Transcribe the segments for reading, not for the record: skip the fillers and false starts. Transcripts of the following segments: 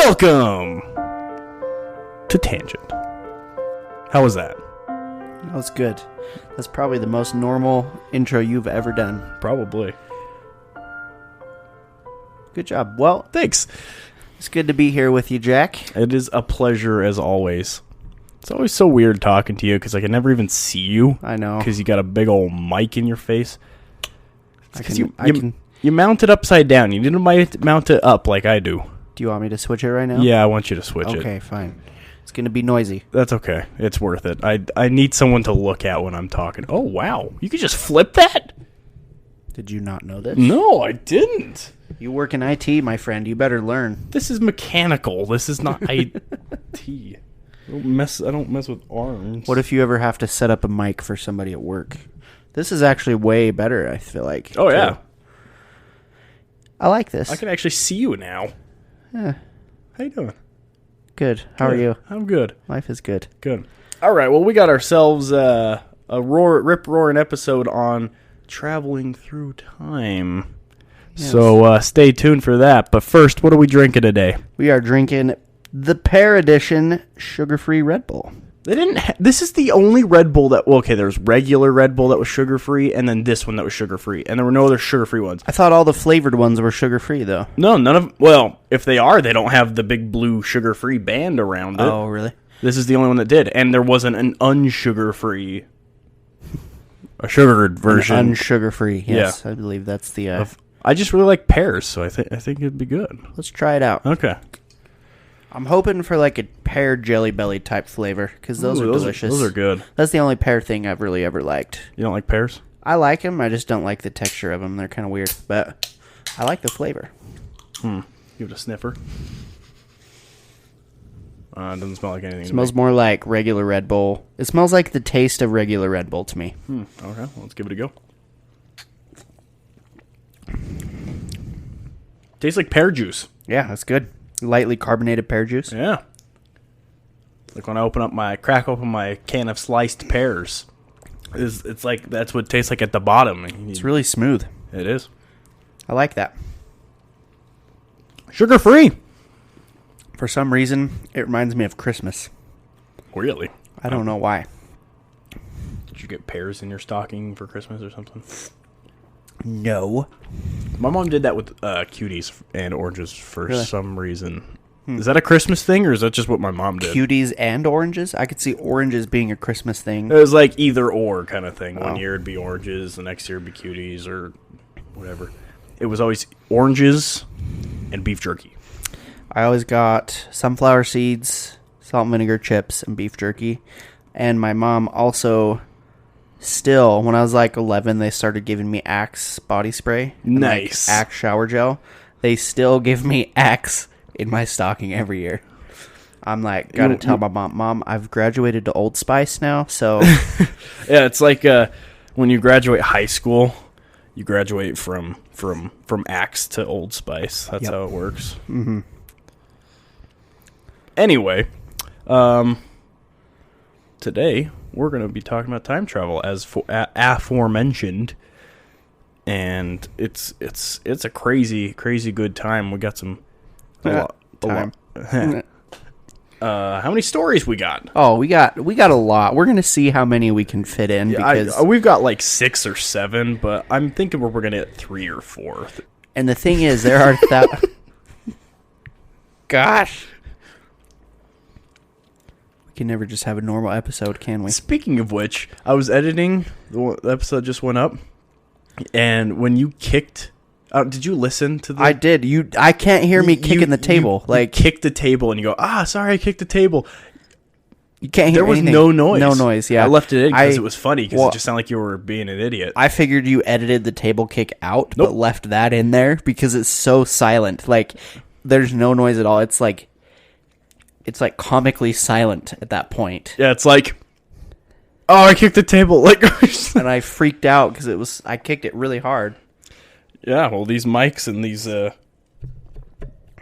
Welcome to Tangent. How was that? That was good. That's probably the most normal intro you've ever done. Probably. Good job. Well, Thanks. it's good to be here with you, Jack. It is a pleasure as always. It's always so weird talking to you because I can never even see you. I know. Because you got a big old mic in your face. I Because can. you mount it upside down. You didn't mount it up like I do. Do you want me to switch it right now? Yeah, I want you to switch it. Okay, fine. It's going to be noisy. That's okay. It's worth it. I need someone to look at when I'm talking. Oh, wow. You could just flip that? Did you not know this? No, I didn't. You work in IT, my friend. You better learn. This is mechanical. This is not IT. I don't mess with arms. What if you ever have to set up a mic for somebody at work? This is actually way better, I feel like. Oh, yeah. I like this. I can actually see you now. Yeah. How you doing? Good. How are you? I'm good. Life is good. Good. All right. Well, we got ourselves a rip-roaring episode on traveling through time. Yes. So stay tuned for that. But first, what are we drinking today? We are drinking the Pear Edition sugar-free Red Bull. They didn't. This is the only Red Bull that. Well, okay, there's regular Red Bull that was sugar-free, and then this one that was sugar-free, and there were no other sugar-free ones. I thought all the flavored ones were sugar-free, though. No, none of. Well, if they are, they don't have the big blue sugar-free band around it. Oh, really? This is the only one that did, and there wasn't an unsugar-free, a sugared version. Unsugar-free. Yes, yeah. I believe that's the. I just really like pears, so I think it'd be good. Let's try it out. Okay. I'm hoping for like a pear Jelly Belly type flavor because those are delicious. Those are good. That's the only pear thing I've really ever liked. You don't like pears? I like them. I just don't like the texture of them. They're kind of weird, but I like the flavor. Give it a sniffer. It doesn't smell like anything. It smells more like regular Red Bull. It smells like the taste of regular Red Bull to me. Okay, well, let's give it a go. Tastes like pear juice. Yeah, that's good. Lightly carbonated pear juice. Yeah. Like when I crack open my can of sliced pears. It's like that's what it tastes like at the bottom. It's really smooth. It is. I like that. Sugar free. For some reason, it reminds me of Christmas. Really? I don't know why. Did you get pears in your stocking for Christmas or something? No. My mom did that with cuties and oranges for some reason. Is that a Christmas thing, or is that just what my mom did? Cuties and oranges? I could see oranges being a Christmas thing. It was like either or kind of thing. One year it'd be oranges, the next year it'd be cuties or whatever. It was always oranges and beef jerky. I always got sunflower seeds, salt and vinegar chips, and beef jerky. And my mom also... Still, when I was like 11, they started giving me Axe body spray. Nice. Like Axe shower gel. They still give me Axe in my stocking every year. I'm like, gotta tell my mom, I've graduated to Old Spice now, so... Yeah, it's like when you graduate high school, you graduate from Axe to Old Spice. That's how it works. Mm-hmm. Anyway, today... we're going to be talking about time travel as aforementioned, and it's a crazy good time. We got some time. How many stories we got? Oh, we got a lot. We're going to see how many we can fit in because we've got like 6 or 7, but I'm thinking we're going to get 3 or 4. And the thing is, there are gosh. Can never just have a normal episode, can we? Speaking of which, I was editing, the episode just went up, and when you kicked, did you listen to the... I did. I can't hear me kicking the table. You kicked the table, and you go, sorry, I kicked the table. You can't hear anything. There was no noise. No noise, yeah. I left it in because it was funny, because it just sounded like you were being an idiot. I figured you edited the table kick out, but left that in there, because it's so silent. Like, there's no noise at all. It's like comically silent at that point. Yeah, it's like, I kicked the table. Like, and I freaked out because I kicked it really hard. Yeah, well, these mics and these,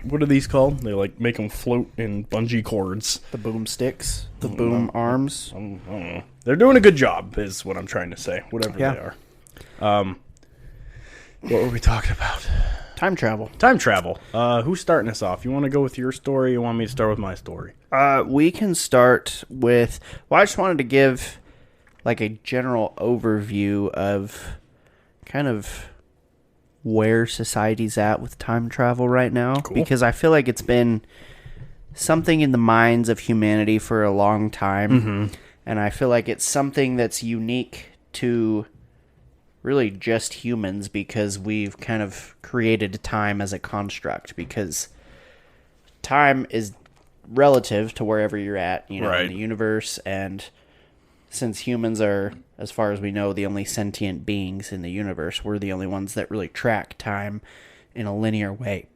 what are these called? They like make them float in bungee cords. The boom sticks, the boom arms. I don't know. They're doing a good job, is what I'm trying to say. Whatever they are. What were we talking about? Time travel. Time travel. Who's starting us off? You want to go with your story? You want me to start with my story? We can start with... Well, I just wanted to give like a general overview of kind of where society's at with time travel right now. Cool. Because I feel like it's been something in the minds of humanity for a long time. Mm-hmm. And I feel like it's something that's unique to really just humans because we've kind of created time as a construct, because time is relative to wherever you're at, in the universe. And since humans are, as far as we know, the only sentient beings in the universe, we're the only ones that really track time in a linear way.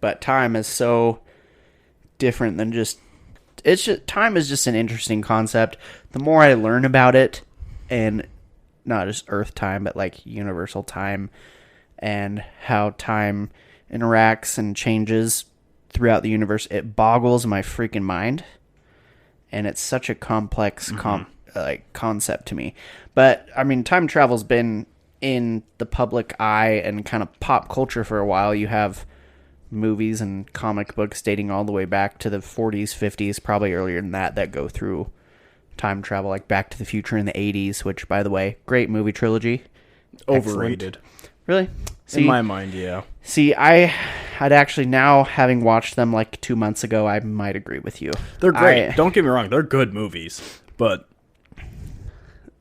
But time is so different than time is just an interesting concept. The more I learn about it, and not just Earth time, but like universal time and how time interacts and changes throughout the universe, it boggles my freaking mind. And it's such a complex concept to me. But I mean, time travel's been in the public eye and kind of pop culture for a while. You have movies and comic books dating all the way back to the 40s, 50s, probably earlier than that go through time travel, like Back to the Future in the 80s, which, by the way, great movie trilogy. Overrated. Excellent. Really? See, in my mind, yeah. See, I'd actually, now having watched them like 2 months ago, I might agree with you. They're great. Don't get me wrong. They're good movies. But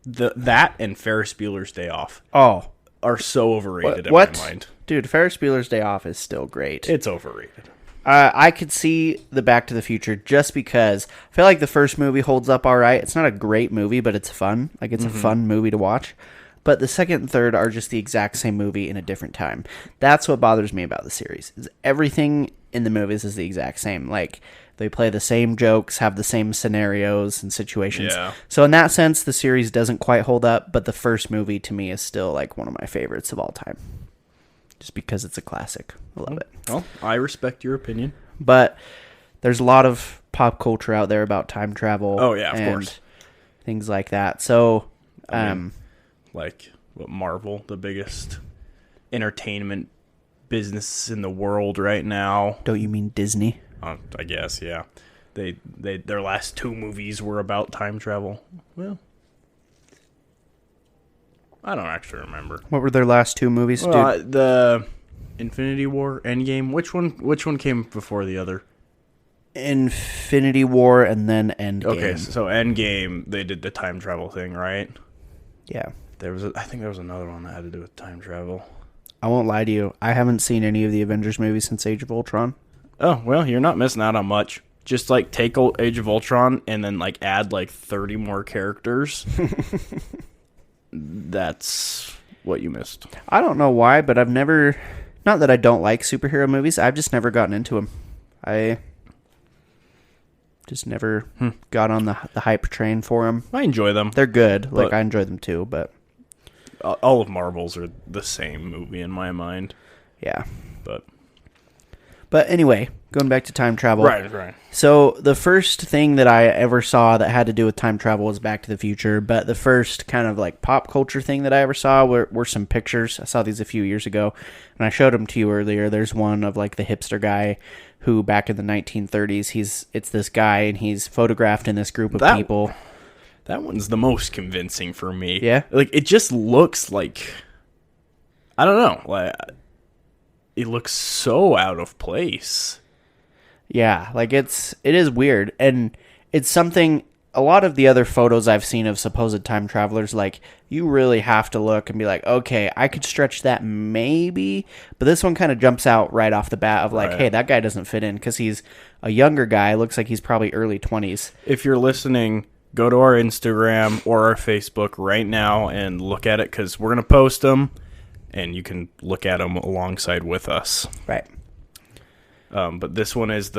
that and Ferris Bueller's Day Off are so overrated in my mind. Dude, Ferris Bueller's Day Off is still great. It's overrated. I could see the Back to the Future just because I feel like the first movie holds up all right. It's not a great movie, but it's fun. Like, it's a fun movie to watch. But the second and third are just the exact same movie in a different time. That's what bothers me about the series. Is everything in the movies is the exact same. Like, they play the same jokes, have the same scenarios and situations. Yeah. So in that sense, the series doesn't quite hold up, but the first movie to me is still like one of my favorites of all time. Just because it's a classic. I love it. Well, I respect your opinion. But there's a lot of pop culture out there about time travel. Oh, yeah, of course. Things like that. So, like, what, Marvel, the biggest entertainment business in the world right now. Don't you mean Disney? I guess, yeah. Their last two movies were about time travel. Well, I don't actually remember. What were their last two movies? Well, the Infinity War, Endgame. Which one came before the other? Infinity War and then Endgame. Okay, so Endgame, they did the time travel thing, right? Yeah. I think there was another one that had to do with time travel. I won't lie to you. I haven't seen any of the Avengers movies since Age of Ultron. Oh, well, you're not missing out on much. Just, like, take Age of Ultron and then, like, add, like, 30 more characters. That's what you missed. I don't know why, but I've never... Not that I don't like superhero movies. I've just never gotten into them. I just never got on the hype train for them. I enjoy them. They're good. Like, I enjoy them too, but... All of Marvel's are the same movie in my mind. Yeah. But anyway, going back to time travel. Right. So the first thing that I ever saw that had to do with time travel was Back to the Future, but the first kind of like pop culture thing that I ever saw were some pictures. I saw these a few years ago, and I showed them to you earlier. There's one of like the hipster guy who back in the 1930s, it's this guy, and he's photographed in this group of people. That one's the most convincing for me. Yeah? Like, it just looks like... I don't know. Like, it looks so out of place. Yeah, like it is weird, and it's something. A lot of the other photos I've seen of supposed time travelers, like, you really have to look and be like, okay, I could stretch that maybe, but this one kind of jumps out right off the bat of like, hey, that guy doesn't fit in because he's a younger guy. Looks like he's probably early 20s. If you're listening, go to our Instagram or our Facebook right now and look at it, because we're gonna post them, and you can look at them alongside with us. Right. But this one is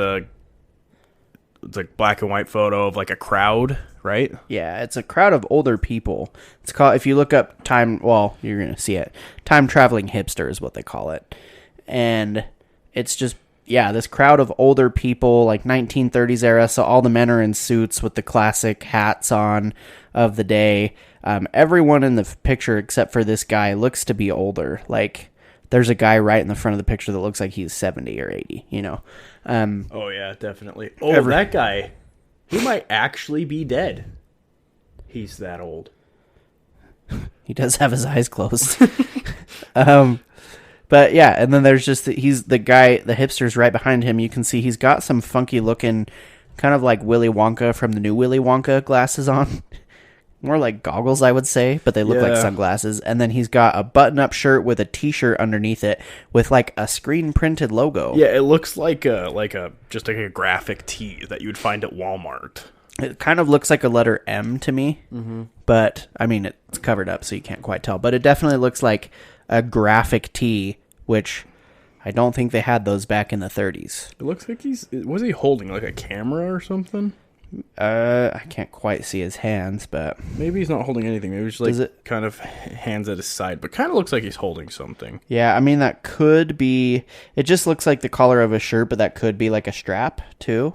it's like black and white photo of like a crowd, right? Yeah, it's a crowd of older people. It's called, if you look up you're going to see it. Time traveling hipster is what they call it. And it's just, this crowd of older people, like 1930s era. So all the men are in suits with the classic hats on of the day. Everyone in the picture except for this guy looks to be older. Like, there's a guy right in the front of the picture that looks like he's 70 or 80, Oh, yeah, definitely. Oh, that guy, he might actually be dead. He's that old. He does have his eyes closed. But yeah, and then there's just he's the guy, the hipster's right behind him. You can see he's got some funky looking, kind of like Willy Wonka from the new Willy Wonka glasses on. More like goggles, I would say, but they look like sunglasses. And then he's got a button-up shirt with a T-shirt underneath it with like a screen-printed logo. Yeah, it looks like a graphic tee that you would find at Walmart. It kind of looks like a letter M to me, but I mean it's covered up, so you can't quite tell. But it definitely looks like a graphic tee, which I don't think they had those back in the 30s. It looks like was he holding like a camera or something? I can't quite see his hands, but maybe he's not holding anything. Maybe he's like kind of hands at his side, but kind of looks like he's holding something. Yeah, I mean that could be. It just looks like the collar of a shirt, but that could be like a strap too.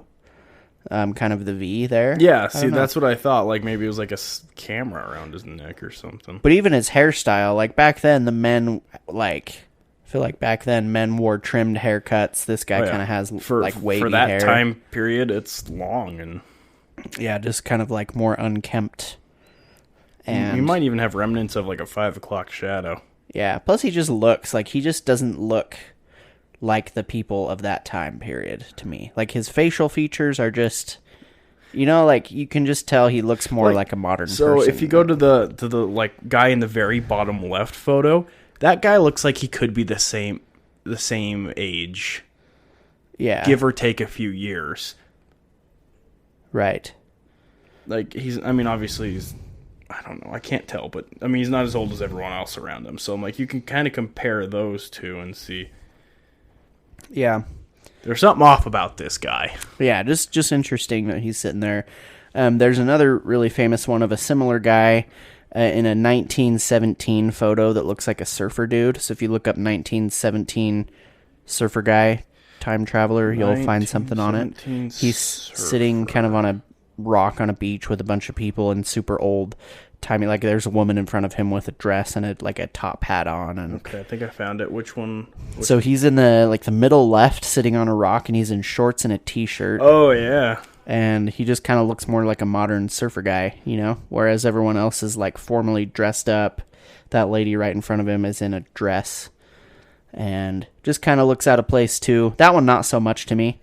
Kind of the V there. Yeah, see, that's what I thought. Like maybe it was like a camera around his neck or something. But even his hairstyle, like back then, the men I feel like back then men wore trimmed haircuts. This guy kind of has like wavy hair. For that time period, it's long and yeah, just kind of like more unkempt. And you might even have remnants of like a 5 o'clock shadow. Yeah, plus he just doesn't look like the people of that time period to me. Like his facial features are just, like you can just tell he looks more like a modern person. So if you go to the like guy in the very bottom left photo, that guy looks like he could be the same age. Yeah. Give or take a few years. Right. Like obviously he's, I don't know, I can't tell, but he's not as old as everyone else around him. So I'm like, you can kind of compare those two and see. Yeah. There's something off about this guy. Yeah, just interesting that he's sitting there. There's another really famous one of a similar guy in a 1917 photo that looks like a surfer dude. So if you look up 1917 surfer guy, time traveler, you'll find something on it. He's sitting kind of on a rock on a beach with a bunch of people and super old timey. Like there's a woman in front of him with a dress and a top hat on. And okay, I think I found it. Which one? So he's in the middle left, sitting on a rock, and he's in shorts and a t-shirt. Oh yeah. And he just kind of looks more like a modern surfer guy, whereas everyone else is like formally dressed up. That lady right in front of him is in a dress and just kind of looks out of place too. That one not so much to me.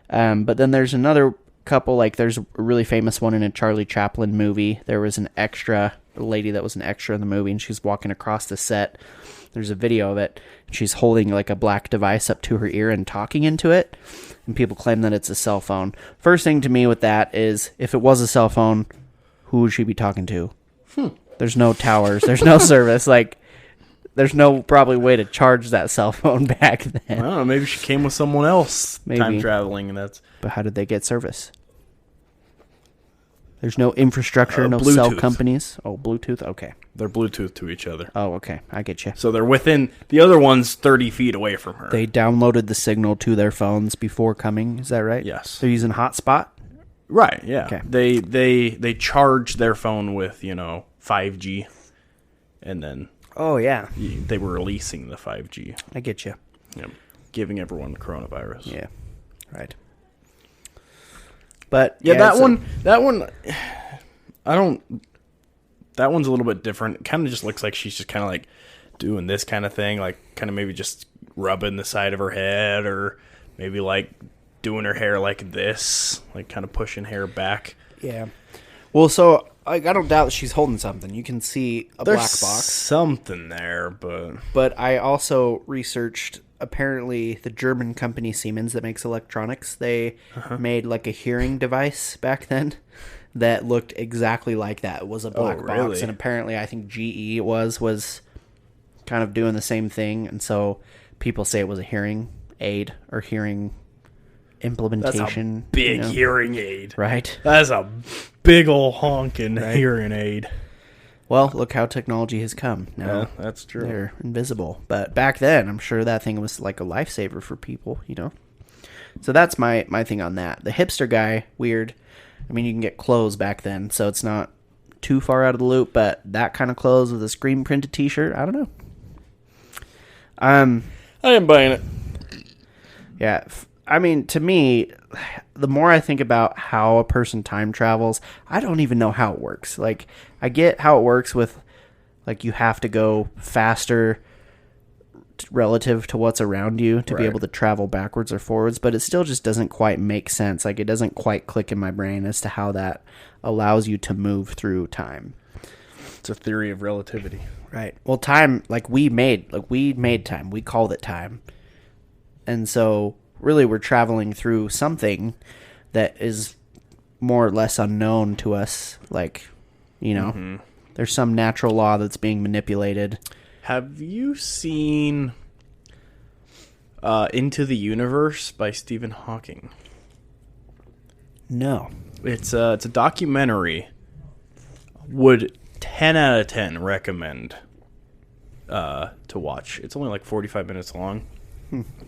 But then there's another couple, like there's a really famous one in a Charlie Chaplin movie. There was a lady that was an extra in the movie, and she's walking across the set. There's a video of it. She's holding like a black device up to her ear and talking into it, and people claim that it's a cell phone. First thing to me with that is, if it was a cell phone, who would she be talking to? There's no towers. There's no service. Like, there's no probably way to charge that cell phone back then. I don't know. Maybe she came with someone else time traveling, and that's. But how did they get service? There's no infrastructure, no Bluetooth. cell companies. Oh, Bluetooth? Okay. They're Bluetooth to each other. Oh, okay. I get you. So they're within, the other one's 30 feet away from her. They downloaded the signal to their phones before coming. Is that right? Yes. They're using hotspot? Right, yeah. Okay. They charge their phone with, 5G, and then Oh, yeah. they were releasing the 5G. I get you. Yep. Giving everyone the coronavirus. Yeah. Right. But yeah, that one, that one's a little bit different. It kind of just looks like she's just kind of like doing this kind of thing, like kind of maybe just rubbing the side of her head, or maybe like doing her hair like this, like kind of pushing hair back. Yeah. Well, so I don't doubt that she's holding something. You can see There's black box. Something there, but I also researched. Apparently, the German company Siemens that makes electronics, they made like a hearing device back then that looked exactly like that. It was a black box, and apparently, I think GE was kind of doing the same thing, and so people say it was a hearing aid or hearing implementation. That's a big hearing aid, right? That's a big old honking hearing aid. Well, look how technology has come. Now, yeah, that's true. They're invisible. But back then, I'm sure that thing was like a lifesaver for people, So that's my thing on that. The hipster guy, weird. I mean, you can get clothes back then, so it's not too far out of the loop, but that kind of clothes with a screen printed t-shirt, I don't know. Um, I am buying it. yeah. I mean, to me, the more I think about how a person time travels, I don't even know how it works. Like, I get how it works with, like, you have to go faster relative to what's around you to be Right. able to travel backwards or forwards, but it still just doesn't quite make sense. Like, it doesn't quite click in my brain as to how that allows you to move through time. It's a theory of relativity. Right. Well, time, we made time. We called it time. And so really we're traveling through something that is more or less unknown to us. Like, there's some natural law that's being manipulated. Have you seen Into the Universe by Stephen Hawking? No. It's a documentary. Would 10 out of 10 recommend to watch. It's only like 45 minutes long.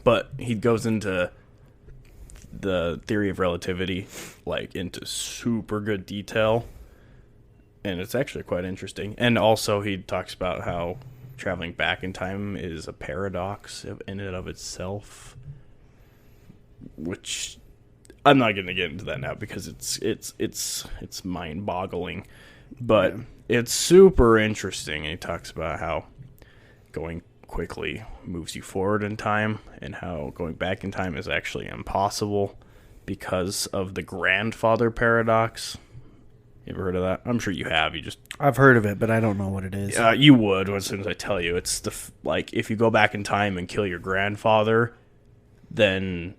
But he goes into the theory of relativity like into super good detail. And it's actually quite interesting. And also he talks about how traveling back in time is a paradox in and of itself, which I'm not going to get into that now because it's mind-boggling, but it's super interesting. And he talks about how going quickly moves you forward in time and how going back in time is actually impossible because of the grandfather paradox. You ever heard of that? I'm sure you have. I've heard of it, but I don't know what it is. You would as soon as I tell you. It's like if you go back in time and kill your grandfather, then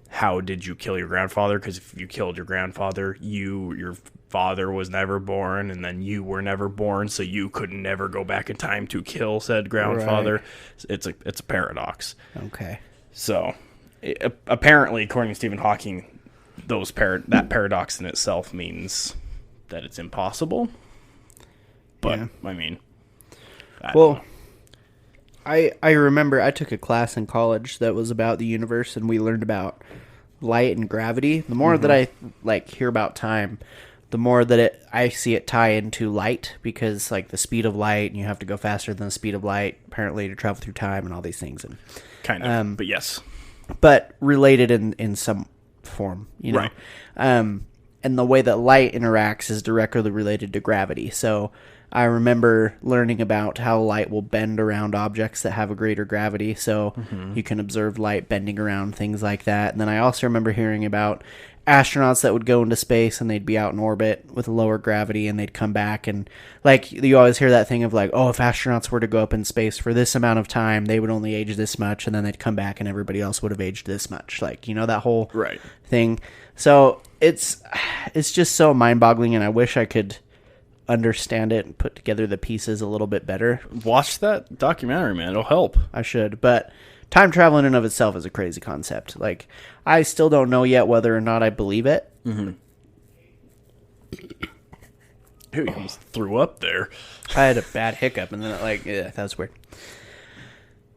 how did you kill your grandfather? Because if you killed your grandfather, your father was never born, and then you were never born, so you could never go back in time to kill said grandfather. Right. It's a paradox. Okay. So apparently, according to Stephen Hawking, that paradox in itself means that it's impossible. But yeah. I mean, I remember I took a class in college that was about the universe, and we learned about light and gravity. The more that I hear about time, the more that I see it tie into light, because like the speed of light, and you have to go faster than the speed of light apparently to travel through time and all these things. And kind of, but yes, but related in some form, right? And the way that light interacts is directly related to gravity. So I remember learning about how light will bend around objects that have a greater gravity. So you can observe light bending around things like that. And then I also remember hearing about astronauts that would go into space and they'd be out in orbit with a lower gravity and they'd come back. And like you always hear that thing of like, oh, if astronauts were to go up in space for this amount of time, they would only age this much. And then they'd come back and everybody else would have aged this much. Like, that whole thing. So it's just so mind-boggling, and I wish I could understand it and put together the pieces a little bit better. Watch that documentary, man. It'll help. I should, but time travel in and of itself is a crazy concept. Like, I still don't know yet whether or not I believe it. Mm-hmm. Ew, you almost threw up there. I had a bad hiccup, and then that was weird.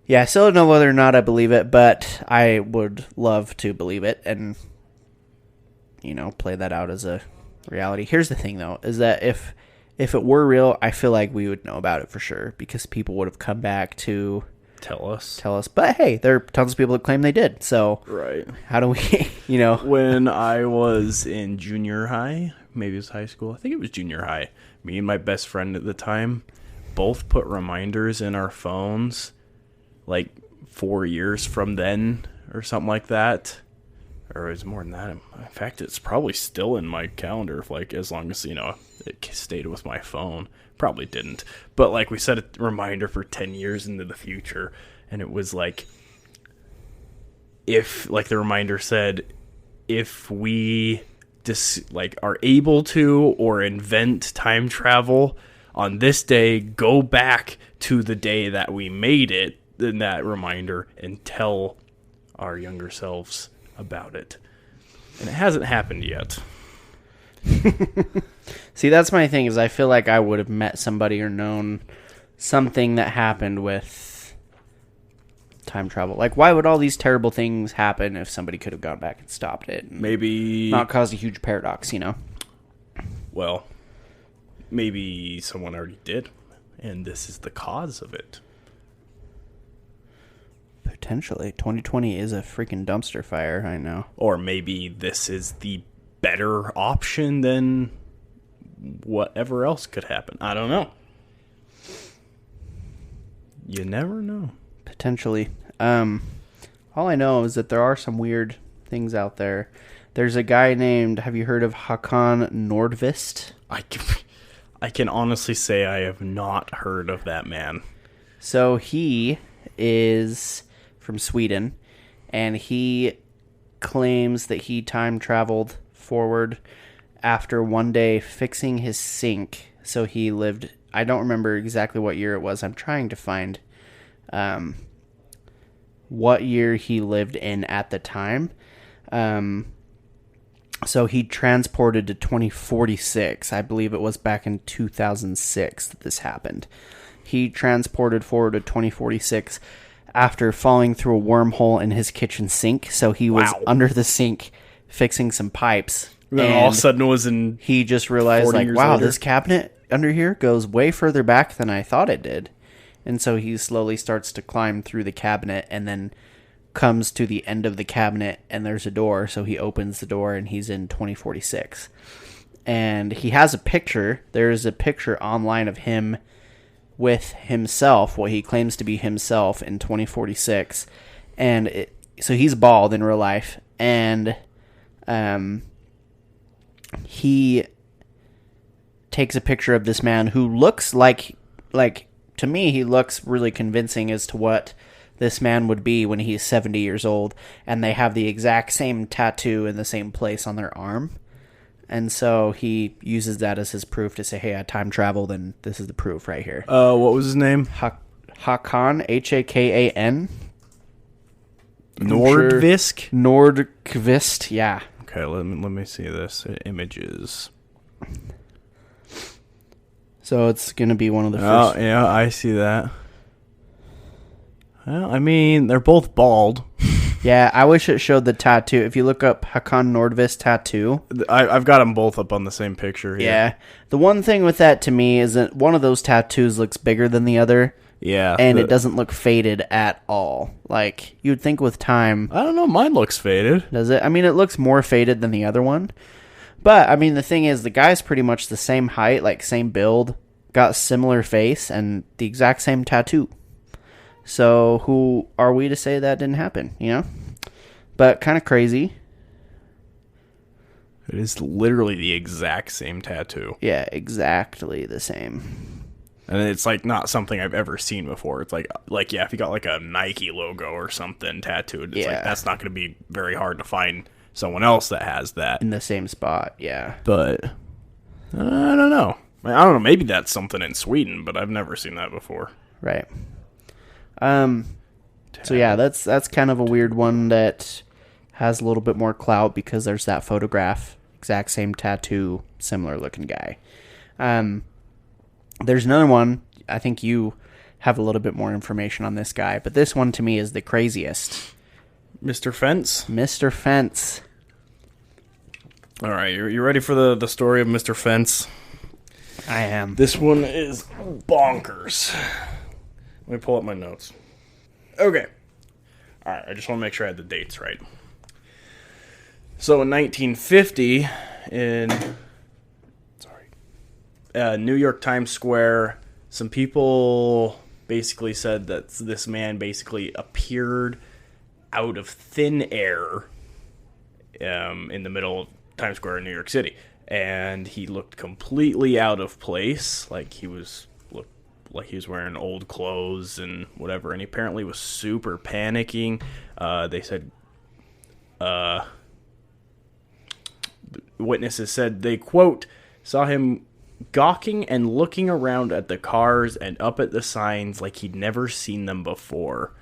Yeah, I still don't know whether or not I believe it, but I would love to believe it and, play that out as a reality. Here's the thing, though, is that if it were real, I feel like we would know about it for sure, because people would have come back to tell us. But hey, there are tons of people that claim they did. So how do we, When I was in junior high, maybe it was high school, I think it was junior high, me and my best friend at the time both put reminders in our phones like 4 years from then or something like that. Or it was more than that. In fact, it's probably still in my calendar, as long as, it stayed with my phone. Probably didn't. But, we set a reminder for 10 years into the future, and it was if, the reminder said, if we are able to or invent time travel on this day, go back to the day that we made it, in that reminder, and tell our younger selves about it. And it hasn't happened yet. See, that's my thing, is I feel like I would have met somebody or known something that happened with time travel. Like, why would all these terrible things happen if somebody could have gone back and stopped it? And maybe not caused a huge paradox, Well, maybe someone already did, and this is the cause of it. Potentially. 2020 is a freaking dumpster fire, I know. Or maybe this is the better option than whatever else could happen. I don't know. You never know. Potentially. All I know is that there are some weird things out there. There's a guy named, have you heard of Hakan Nordvist? I can honestly say I have not heard of that man. So he is from Sweden, and he claims that he time traveled forward after one day fixing his sink. So he lived, I don't remember exactly what year it was. I'm trying to find what year he lived in at the time. So he transported to 2046. I believe it was back in 2006 that this happened. He transported forward to 2046 after falling through a wormhole in his kitchen sink. So he was under the sink fixing some pipes. And then all of a sudden it was in. He just realized, like, wow, later. This cabinet under here goes way further back than I thought it did. And so he slowly starts to climb through the cabinet and then comes to the end of the cabinet and there's a door. So he opens the door and he's in 2046. And he has a picture. There's a picture online of him with himself, what he claims to be himself in 2046. And so he's bald in real life. And he takes a picture of this man who looks like to me, he looks really convincing as to what this man would be when he's 70 years old, and they have the exact same tattoo in the same place on their arm. And so he uses that as his proof to say, hey, I time traveled, and this is the proof right here. What was his name? Hakan, Hakan. Nordvist? Nordqvist, yeah. Okay, let me see this. Images. So it's going to be one of the first. Oh, yeah, I see that. Well, I mean, they're both bald. Yeah, I wish it showed the tattoo. If you look up Hakan Nordvist tattoo. I've got them both up on the same picture here. Yeah. The one thing with that to me is that one of those tattoos looks bigger than the other. Yeah. And it doesn't look faded at all. Like, you'd think with time. I don't know, mine looks faded. Does it? I mean, it looks more faded than the other one. But, I mean, the thing is, the guy's pretty much the same height, like same build, got similar face, and the exact same tattoo. So, who are we to say that didn't happen, you know? But kind of crazy. It is literally the exact same tattoo. Yeah, exactly the same. And it's like not something I've ever seen before. It's like yeah, if you got like a Nike logo or something tattooed, it's like that's not going to be very hard to find someone else that has that in the same spot. Yeah, but I don't know. I don't know. Maybe that's something in Sweden, but I've never seen that before. Right. So yeah, that's kind of a weird one that has a little bit more clout because there's that photograph, exact same tattoo, similar looking guy. There's another one. I think you have a little bit more information on this guy, but this one to me is the craziest. Mr. Fence? Mr. Fence. All right, you ready for the story of Mr. Fence? I am. This one is bonkers. Let me pull up my notes. Okay. All right, I just want to make sure I had the dates right. So in 1950, in New York Times Square, some people basically said that this man basically appeared out of thin air in the middle of Times Square in New York City. And he looked completely out of place, like he was wearing old clothes and whatever, and he apparently was super panicking. They said witnesses said they, quote, saw him gawking and looking around at the cars and up at the signs like he'd never seen them before.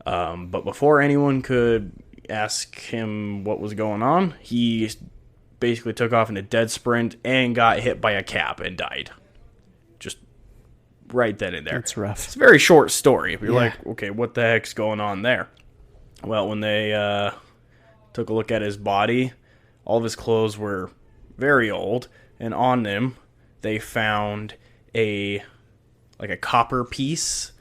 But before anyone could ask him what was going on, he basically took off in a dead sprint and got hit by a cab and died. Just right then and there. That's rough. It's a very short story. You're like, okay, what the heck's going on there? Well, when they took a look at his body, all of his clothes were very old, and on them they found a copper piece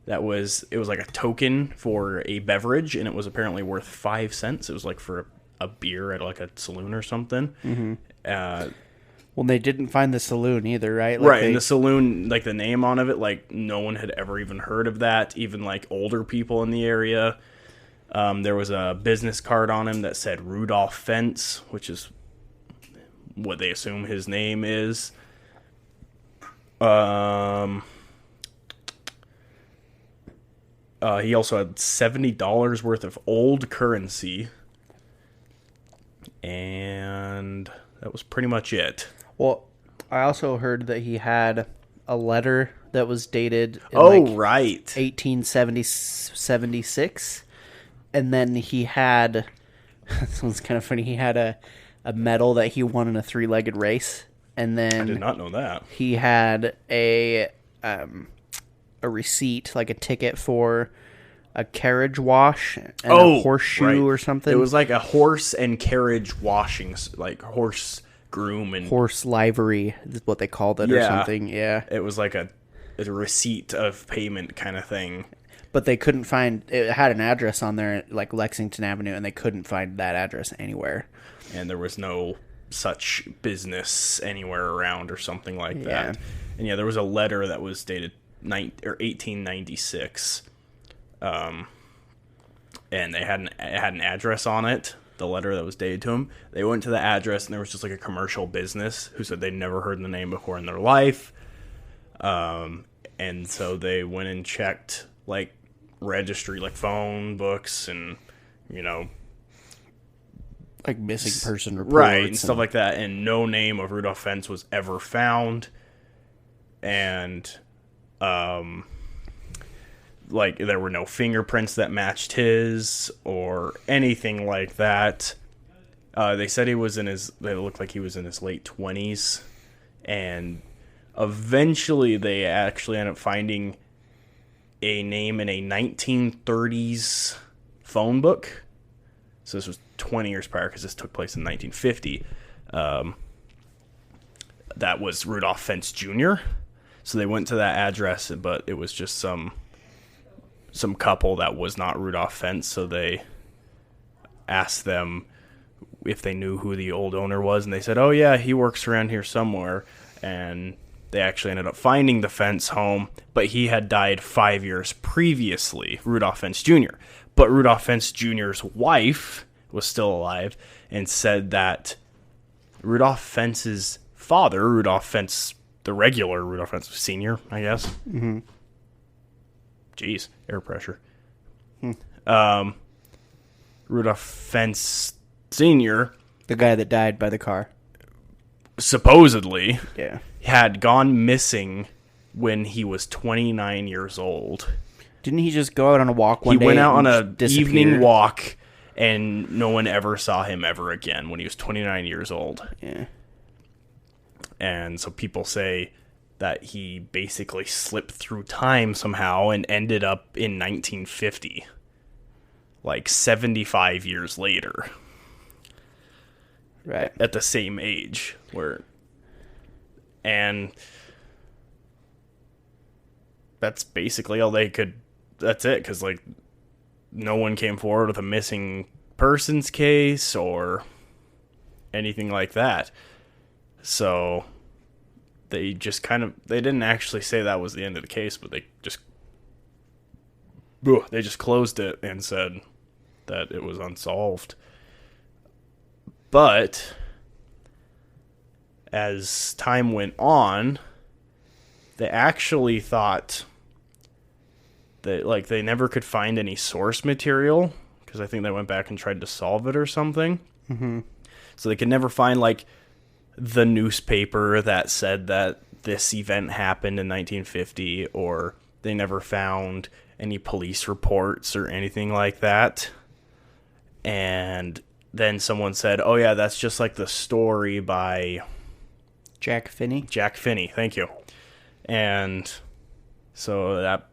it was like a token for a beverage, and it was apparently worth 5 cents. It was like for a beer at like a saloon or something. Well, they didn't find the saloon either, right? Right, and the saloon, like the name on of it, like no one had ever even heard of that, even like older people in the area. There was a business card on him that said Rudolph Fence, which is what they assume his name is. He also had $70 worth of old currency, and that was pretty much it. Well, I also heard that he had a letter that was dated in Right. 1876, and then he had, this one's kind of funny, he had a medal that he won in a 3-legged race, and then I did not know that. he had a receipt, like a ticket for a carriage wash and a horseshoe right. or something. It was like a horse and carriage washing, like horse groom and horse livery is what they called it or something. Yeah. It was like a receipt of payment kind of thing. But they couldn't find, it had an address on there, like Lexington Avenue, and they couldn't find that address anywhere. And there was no such business anywhere around or something like that. And there was a letter that was dated 1896. And it had an address on it, the letter that was dated to him. They went to the address, and there was just like a commercial business who said they'd never heard the name before in their life. And so they went and checked like registry, like phone books and, like missing person reports. Right, and stuff like that. And no name of Rudolph Fentz was ever found. And, like, there were no fingerprints that matched his or anything like that. They said they looked like he was in his late 20s. And eventually they actually ended up finding a name in a 1930s phone book. So this was 20 years prior because this took place in 1950. That was Rudolph Fentz Jr. So they went to that address, but it was just some couple that was not Rudolph Fentz. So they asked them if they knew who the old owner was, and they said, "Oh yeah, he works around here somewhere." And they actually ended up finding the Fentz home, but he had died 5 years previously, Rudolph Fentz Jr. But Rudolph Fentz Jr.'s wife was still alive and said that Rudolph Fentz's father, Rudolph Fentz, the regular Rudolph Fentz Sr., I guess. Mm-hmm. Jeez, air pressure. Rudolph Fentz Sr., the guy that died by the car, supposedly, yeah, had gone missing when he was 29 years old. Didn't he just go out on a walk one day? He went out on an evening walk, and no one ever saw him ever again when he was 29 years old. Yeah. And so people say that he basically slipped through time somehow and ended up in 1950, like 75 years later. Right. At the same age. And that's basically all they could. That's it, because like no one came forward with a missing persons case or anything like that. So they just they didn't actually say that was the end of the case, but they just closed it and said that it was unsolved. But as time went on, they actually thought that like they never could find any source material, because I think they went back and tried to solve it or something. Mm-hmm. So they could never find like the newspaper that said that this event happened in 1950, or they never found any police reports or anything like that. And then someone said, "Oh yeah, that's just like the story by Jack Finney." Jack Finney, thank you. And so that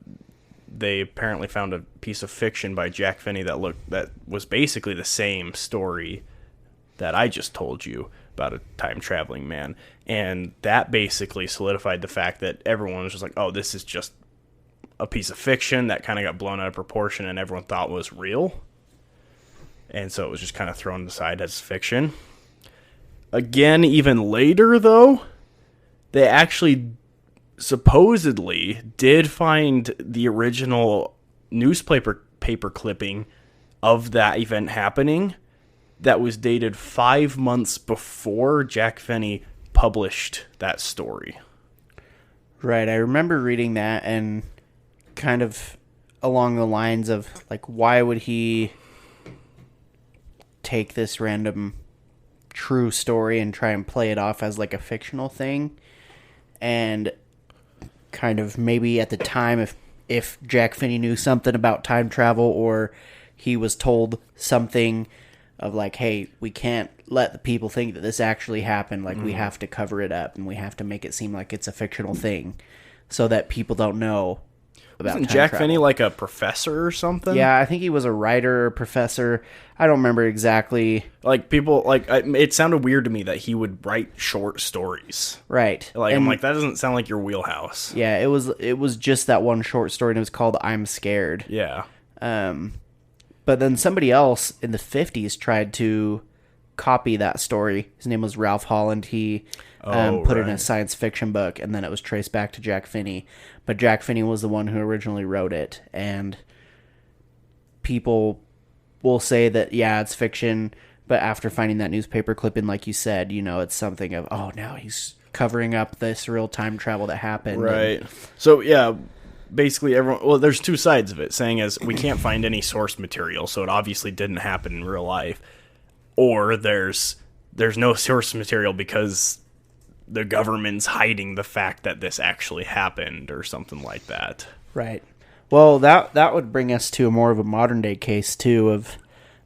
they apparently found a piece of fiction by Jack Finney that was basically the same story that I just told you about a time traveling man. And that basically solidified the fact that everyone was just like, "Oh, this is just a piece of fiction that kind of got blown out of proportion and everyone thought was real. And so it was just kind of thrown aside as fiction. Again, even later, though, they actually supposedly did find the original newspaper clipping of that event happening that was dated 5 months before Jack Finney published that story. Right, I remember reading that and kind of along the lines of, like, why would he take this random true story and try and play it off as, like, a fictional thing? And kind of maybe at the time, if Jack Finney knew something about time travel, or he was told something of like, hey, we can't let the people think that this actually happened. Like, we have to cover it up and we have to make it seem like it's a fictional thing so that people don't know about Wasn't time Jack travel. Finney like a professor or something? Yeah, I think he was a writer or professor. I don't remember exactly. Like, people, like, it sounded weird to me that he would write short stories. Right. Like, And I'm like, that doesn't sound like your wheelhouse. yeah, it was just that one short story, and it was called I'm Scared. Yeah. But then somebody else in the 50s tried to copy that story. His name was Ralph Holland. He put it in a science fiction book, and then it was traced back to Jack Finney. But Jack Finney was the one who originally wrote it, and people will say that, yeah, it's fiction, but after finding that newspaper clipping, like you said, you know, it's something of, oh, now he's covering up this real time travel that happened. Right. So, yeah, basically everyone, well, there's two sides of it, saying as we can't find any source material, so it obviously didn't happen in real life, or there's no source material because the government's hiding the fact that this actually happened or something like that. Right. Well, that would bring us to a more of a modern day case too, of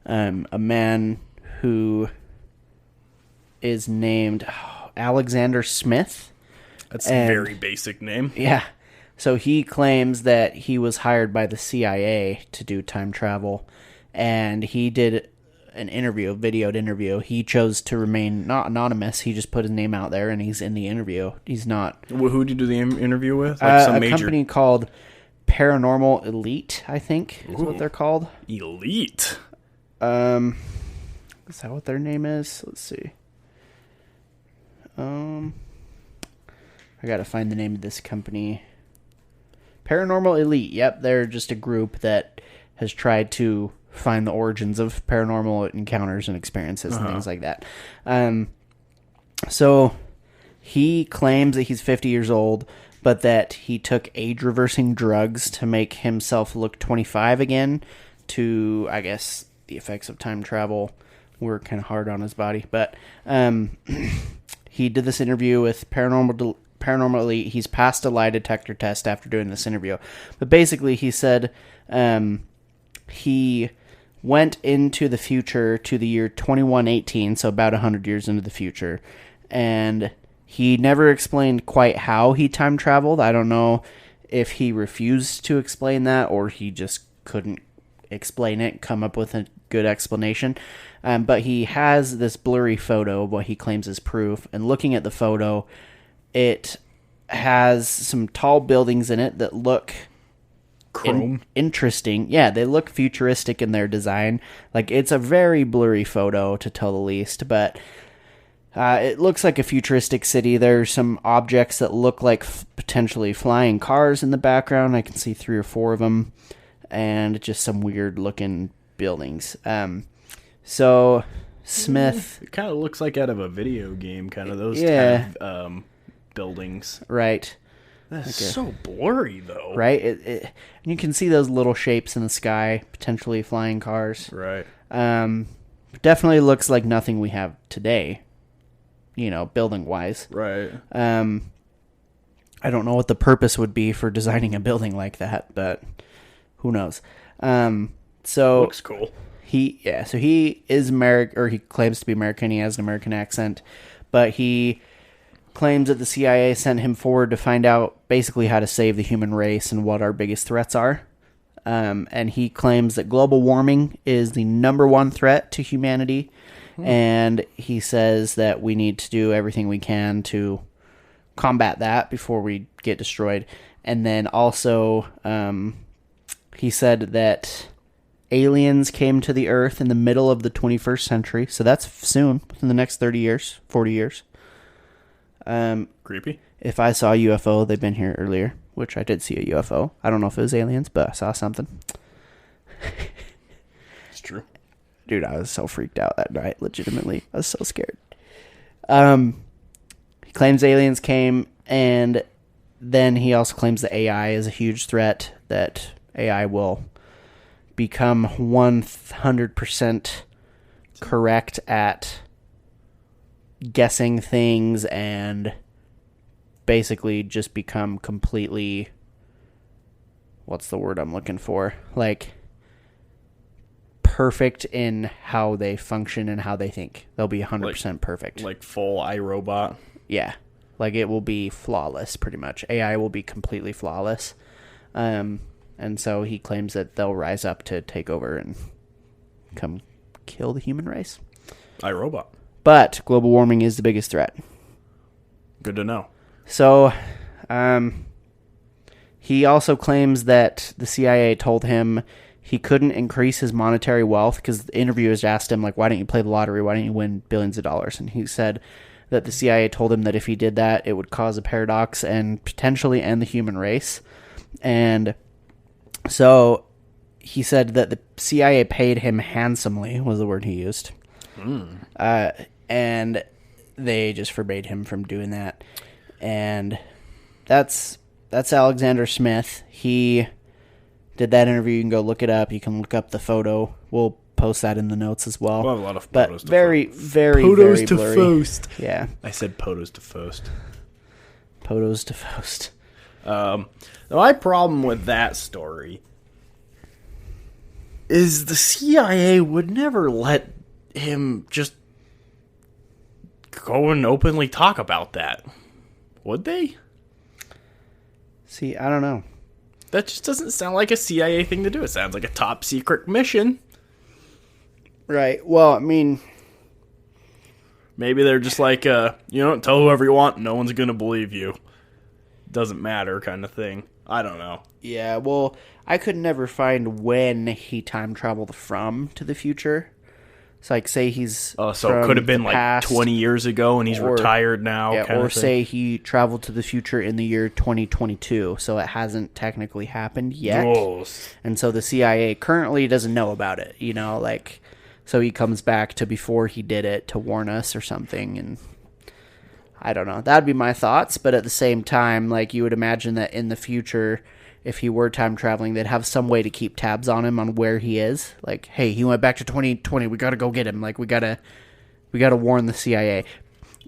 a man who is named Alexander Smith. That's a very basic name. Yeah. So he claims that he was hired by the CIA to do time travel, and he did an interview, a videoed interview. He chose to remain not anonymous. He just put his name out there, and he's in the interview. He's not. Who did you do the interview with? Like some a company called Paranormal Elite, I think, is what they're called. Elite? Is that what their name is? Let's see. I gotta find the name of this company. Paranormal Elite. Yep, they're just a group that has tried to find the origins of paranormal encounters and experiences and things like that. So he claims that he's 50 years old, but that he took age-reversing drugs to make himself look 25 again to, I guess, the effects of time travel were kind of hard on his body. But he did this interview with Paranormal Elite. He's passed a lie detector test after doing this interview. But basically, he said he went into the future to the year 2118, so about 100 years into the future. And he never explained quite how he time traveled. I don't know if he refused to explain that or he just couldn't explain it, come up with a good explanation. But he has this blurry photo of what he claims is proof. And looking at the photo, it has some tall buildings in it that look interesting. Yeah, they look futuristic in their design. Like, it's a very blurry photo, to tell the least, but it looks like a futuristic city. There's some objects that look like potentially flying cars in the background. I can see 3 or 4 of them, and just some weird looking buildings. So Smith, it kind of looks like out of a video game, kind of those kind of buildings. Right. That's so blurry, though. Right? And you can see those little shapes in the sky, potentially flying cars. Right. Definitely looks like nothing we have today, you know, building-wise. Right. I don't know what the purpose would be for designing a building like that, but who knows? So looks cool. He is American, or he claims to be American. He has an American accent, but he claims that the CIA sent him forward to find out basically how to save the human race and what our biggest threats are. And he claims that global warming is the number one threat to humanity. And he says that we need to do everything we can to combat that before we get destroyed. And then also, he said that aliens came to the Earth in the middle of the 21st century. So that's soon, in the next 30 years, 40 years. Creepy. If I saw a UFO, they've been here earlier, which I did see a UFO. I don't know if it was aliens, but I saw something. It's true. Dude, I was so freaked out that night. Legitimately, I was so scared. He claims aliens came, and then he also claims that AI is a huge threat, that AI will become 100% correct at guessing things and basically just become completely, what's the word I'm looking for? Like, perfect in how they function and how they think. They'll be 100% perfect. Like full iRobot. Yeah. Like, it will be flawless, pretty much. AI will be completely flawless. And so he claims that they'll rise up to take over and come kill the human race. iRobot. But global warming is the biggest threat. Good to know. So, he also claims that the CIA told him he couldn't increase his monetary wealth because the interviewers asked him, like, why don't you play the lottery? Why don't you win billions of dollars? And he said that the CIA told him that if he did that, it would cause a paradox and potentially end the human race. And so he said that the CIA paid him handsomely, was the word he used. And they just forbade him from doing that. And that's Alexander Smith. He did that interview. You can go look it up. You can look up the photo. We'll post that in the notes as well. We'll have a lot of but photos. Very, very, photos very to blurry. post. Yeah. I said photos to post. Photos to post. My problem with that story is the CIA would never let him just go and openly talk about that. Would they? See, I don't know. That just doesn't sound like a CIA thing to do. It sounds like a top secret mission. Right. Well, I mean, maybe they're just like, tell whoever you want. No one's going to believe you. Doesn't matter kind of thing. I don't know. Yeah, well, I could never find when he time traveled from to the future. It's like, say he's so it could have been like 20 years ago and he's retired now. Yeah, kind or of thing. say he traveled to the future in the year 2022, so it hasn't technically happened yet. Gross. And so the CIA currently doesn't know about it, so he comes back to before he did it to warn us or something, and I don't know. That'd be my thoughts, but at the same time, like, you would imagine that in the future, if he were time traveling, they'd have some way to keep tabs on him on where he is. Like, hey, he went back to 2020. We got to go get him. Like, we gotta warn the CIA.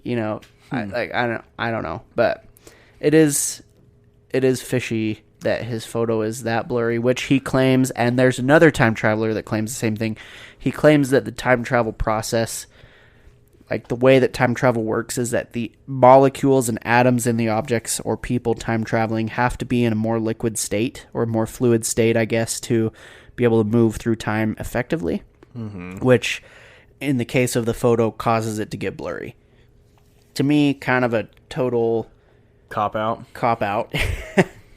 I don't know, but it is fishy that his photo is that blurry, which he claims. And there's another time traveler that claims the same thing. He claims that the time travel process, like the way that time travel works, is that the molecules and atoms in the objects or people time traveling have to be in a more liquid state or more fluid state, I guess, to be able to move through time effectively, which in the case of the photo causes it to get blurry. To me, kind of a total cop out.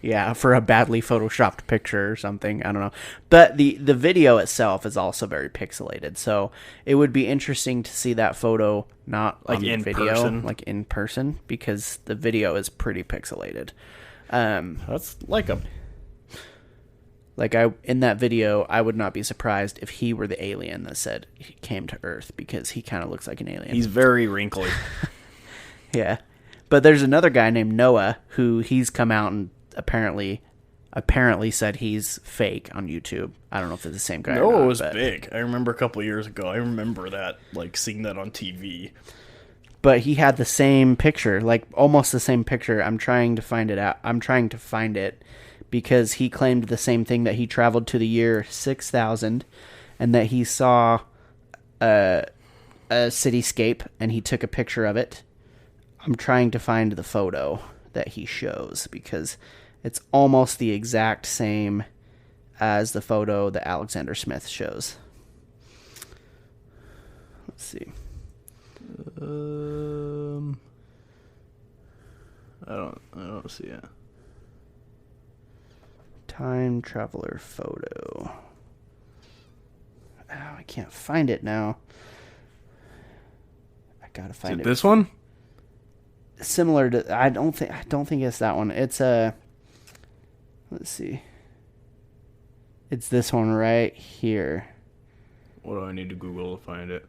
Yeah, for a badly photoshopped picture or something. I don't know. But the video itself is also very pixelated. So it would be interesting to see that photo not like in video, person. Like in person, because the video is pretty pixelated. That's like in that video, I would not be surprised if he were the alien that said he came to Earth, because he kind of looks like an alien. He's very wrinkly. Yeah. But there's another guy named Noah who he's come out and apparently said he's fake on YouTube. I don't know if it's the same guy or not. No, it was big. I remember a couple of years ago. I remember that, like, seeing that on TV. But he had the same picture, like almost the same picture. I'm trying to find it out. I'm trying to find it because he claimed the same thing, that he traveled to the year 6000 and that he saw a cityscape and he took a picture of it. I'm trying to find the photo that he shows because it's almost the exact same as the photo that Alexander Smith shows. Let's see. I don't see it. Time traveler photo. Oh, I can't find it now. I gotta find it. This one? Similar to, I don't think it's that one. It's let's see. It's this one right here. What do I need to Google to find it?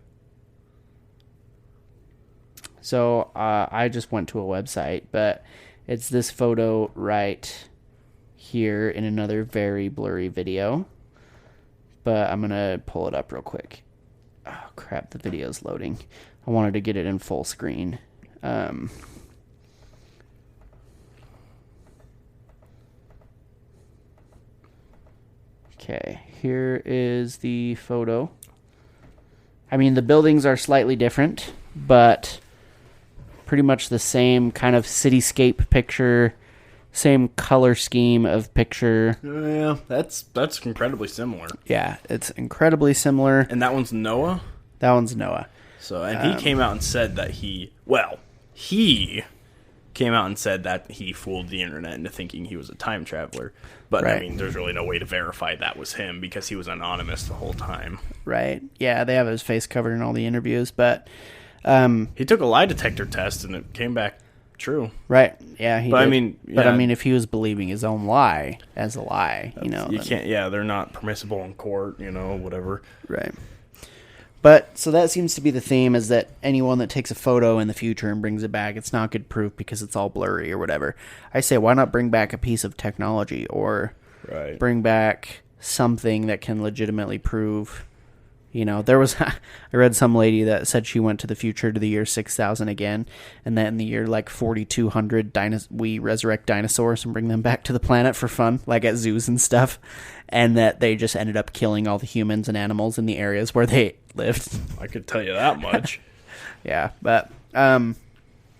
So I just went to a website, but it's this photo right here in another very blurry video. But I'm going to pull it up real quick. Oh, crap, the video's loading. I wanted to get it in full screen. Okay, here is the photo. I mean, the buildings are slightly different, but pretty much the same kind of cityscape picture, same color scheme of picture. Yeah, that's incredibly similar. Yeah, it's incredibly similar. And that one's Noah? That one's Noah. So, and he came out and said that he came out and said that he fooled the internet into thinking he was a time traveler. But, right. I mean, there's really no way to verify that was him because he was anonymous the whole time. Right. Yeah, they have his face covered in all the interviews, but... he took a lie detector test and it came back true. Right. Yeah, he but did. I mean, yeah, but I mean, if he was believing his own lie as a lie, you know... You can't... Yeah, they're not permissible in court, you know, whatever. Right. But, so that seems to be the theme, is that anyone that takes a photo in the future and brings it back, it's not good proof because it's all blurry or whatever. I say, why not bring back a piece of technology or bring back something that can legitimately prove, you know, there was, I read some lady that said she went to the future to the year 6000 again, and that in the year like 4200, we resurrect dinosaurs and bring them back to the planet for fun, like at zoos and stuff, and that they just ended up killing all the humans and animals in the areas where they lived. I could tell you that much. Yeah, but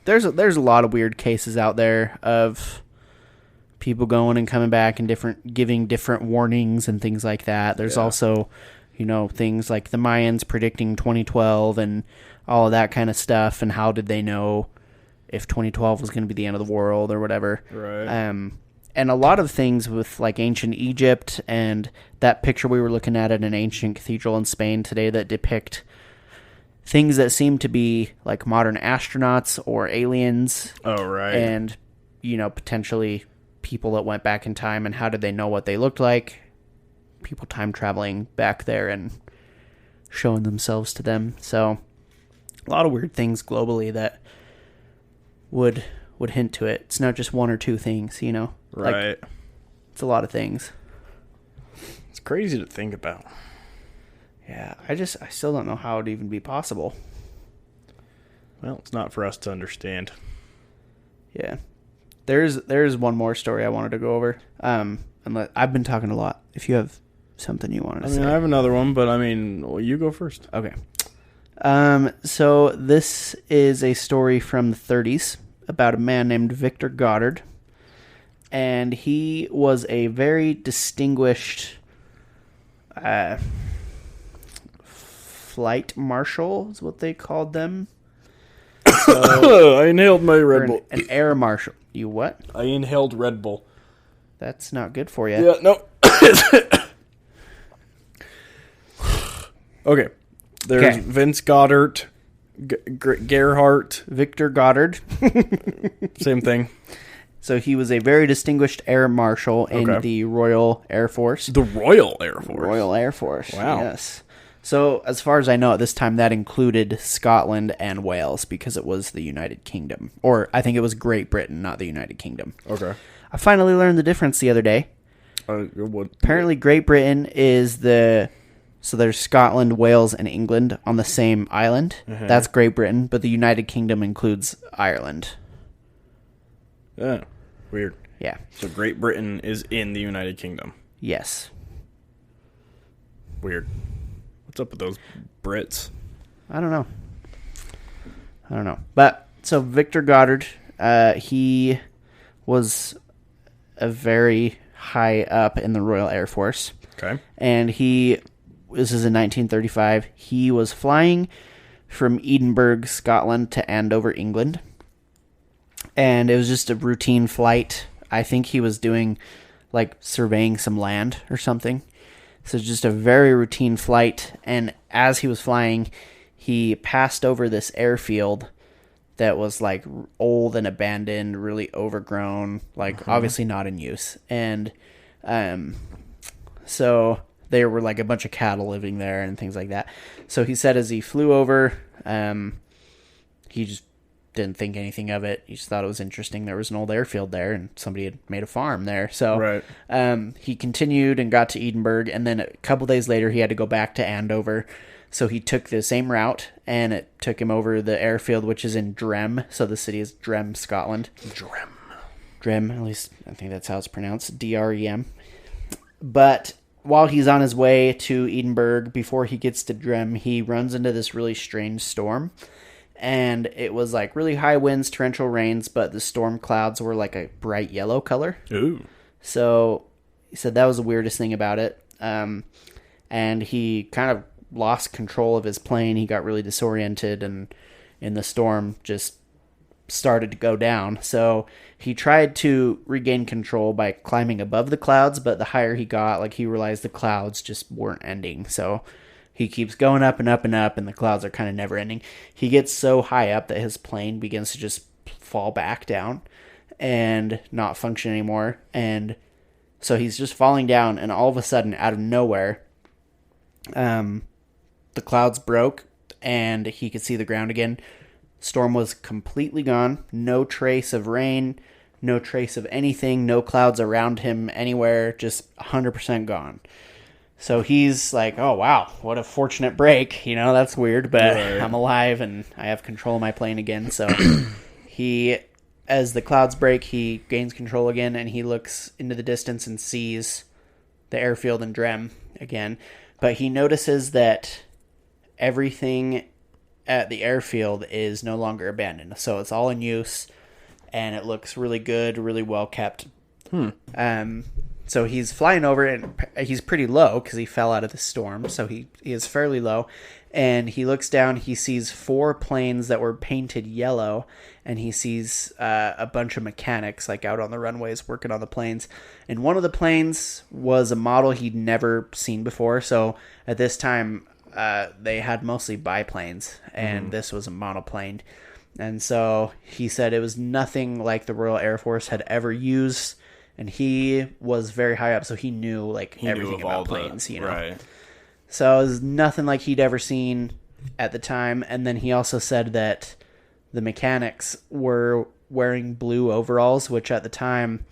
there's a lot of weird cases out there of people going and coming back and giving different warnings and things like that. There's also, you know, things like the Mayans predicting 2012 and all of that kind of stuff, and how did they know if 2012 was going to be the end of the world or whatever. Right. And a lot of things with like ancient Egypt and that picture we were looking at an ancient cathedral in Spain today that depict things that seem to be like modern astronauts or aliens. Oh, right. And, you know, potentially people that went back in time, and how did they know what they looked like? People time traveling back there and showing themselves to them. So a lot of weird things globally that would hint to it. It's not just one or two things, you know? Right. Like, it's a lot of things. It's crazy to think about. Yeah, I still don't know how it would even be possible. Well, it's not for us to understand. Yeah. There's one more story I wanted to go over. I've been talking a lot. If you have something you wanted to say. I have another one, but well, you go first. Okay. So this is a story from the 30s about a man named Victor Goddard. And he was a very distinguished flight marshal, is what they called them. So, I inhaled my Red Bull. An air marshal. You what? I inhaled Red Bull. That's not good for you. Yeah, no. Okay. There's Vince Goddard, Gerhardt. Victor Goddard. Same thing. So he was a very distinguished air marshal in the Royal Air Force. The Royal Air Force? Royal Air Force. Wow. Yes. So as far as I know, at this time, that included Scotland and Wales because it was the United Kingdom. Or I think it was Great Britain, not the United Kingdom. Okay. I finally learned the difference the other day. Apparently Great Britain is so there's Scotland, Wales, and England on the same island. Uh-huh. That's Great Britain, but the United Kingdom includes Ireland. Yeah. Weird. Yeah. So Great Britain is in the United Kingdom. Yes. Weird. What's up with those Brits? I don't know. But, so Victor Goddard, he was a very high up in the Royal Air Force. Okay. And this is in 1935, he was flying from Edinburgh, Scotland to Andover, England. And it was just a routine flight. I think he was doing like surveying some land or something. So just a very routine flight. And as he was flying, he passed over this airfield that was like old and abandoned, really overgrown, like obviously not in use. And so there were like a bunch of cattle living there and things like that. So he said as he flew over, he just didn't think anything of it. He just thought it was interesting. There was an old airfield there and somebody had made a farm there. So he continued and got to Edinburgh. And then a couple days later, he had to go back to Andover. So he took the same route, and it took him over the airfield, which is in Drem. So the city is Drem, Scotland. Drem, at least I think that's how it's pronounced, Drem. But while he's on his way to Edinburgh, before he gets to Drem, he runs into this really strange storm. And it was like really high winds, torrential rains, but the storm clouds were like a bright yellow color. Ooh. So he said that was the weirdest thing about it. And he kind of lost control of his plane. He got really disoriented, and in the storm just started to go down. So he tried to regain control by climbing above the clouds, but the higher he got, like he realized the clouds just weren't ending. So he keeps going up and up and up, and the clouds are kind of never ending. He gets so high up that his plane begins to just fall back down and not function anymore. And so he's just falling down, and all of a sudden, out of nowhere, the clouds broke, and he could see the ground again. Storm was completely gone. No trace of rain, no trace of anything, no clouds around him anywhere, just 100% gone. So he's like, oh, wow, what a fortunate break. You know, that's weird, but I'm alive, and I have control of my plane again. So as the clouds break, he gains control again, and he looks into the distance and sees the airfield in Drem again. But he notices that everything at the airfield is no longer abandoned. So it's all in use, and it looks really good, really well kept. So he's flying over, and he's pretty low because he fell out of the storm. So he is fairly low, and he looks down. He sees 4 planes that were painted yellow, and he sees a bunch of mechanics like out on the runways working on the planes. And one of the planes was a model he'd never seen before. So at this time, they had mostly biplanes, and this was a monoplane. And so he said it was nothing like the Royal Air Force had ever used, and he was very high up, so he knew everything about planes, you know. Right. So it was nothing like he'd ever seen at the time. And then he also said that the mechanics were wearing blue overalls, which at the time,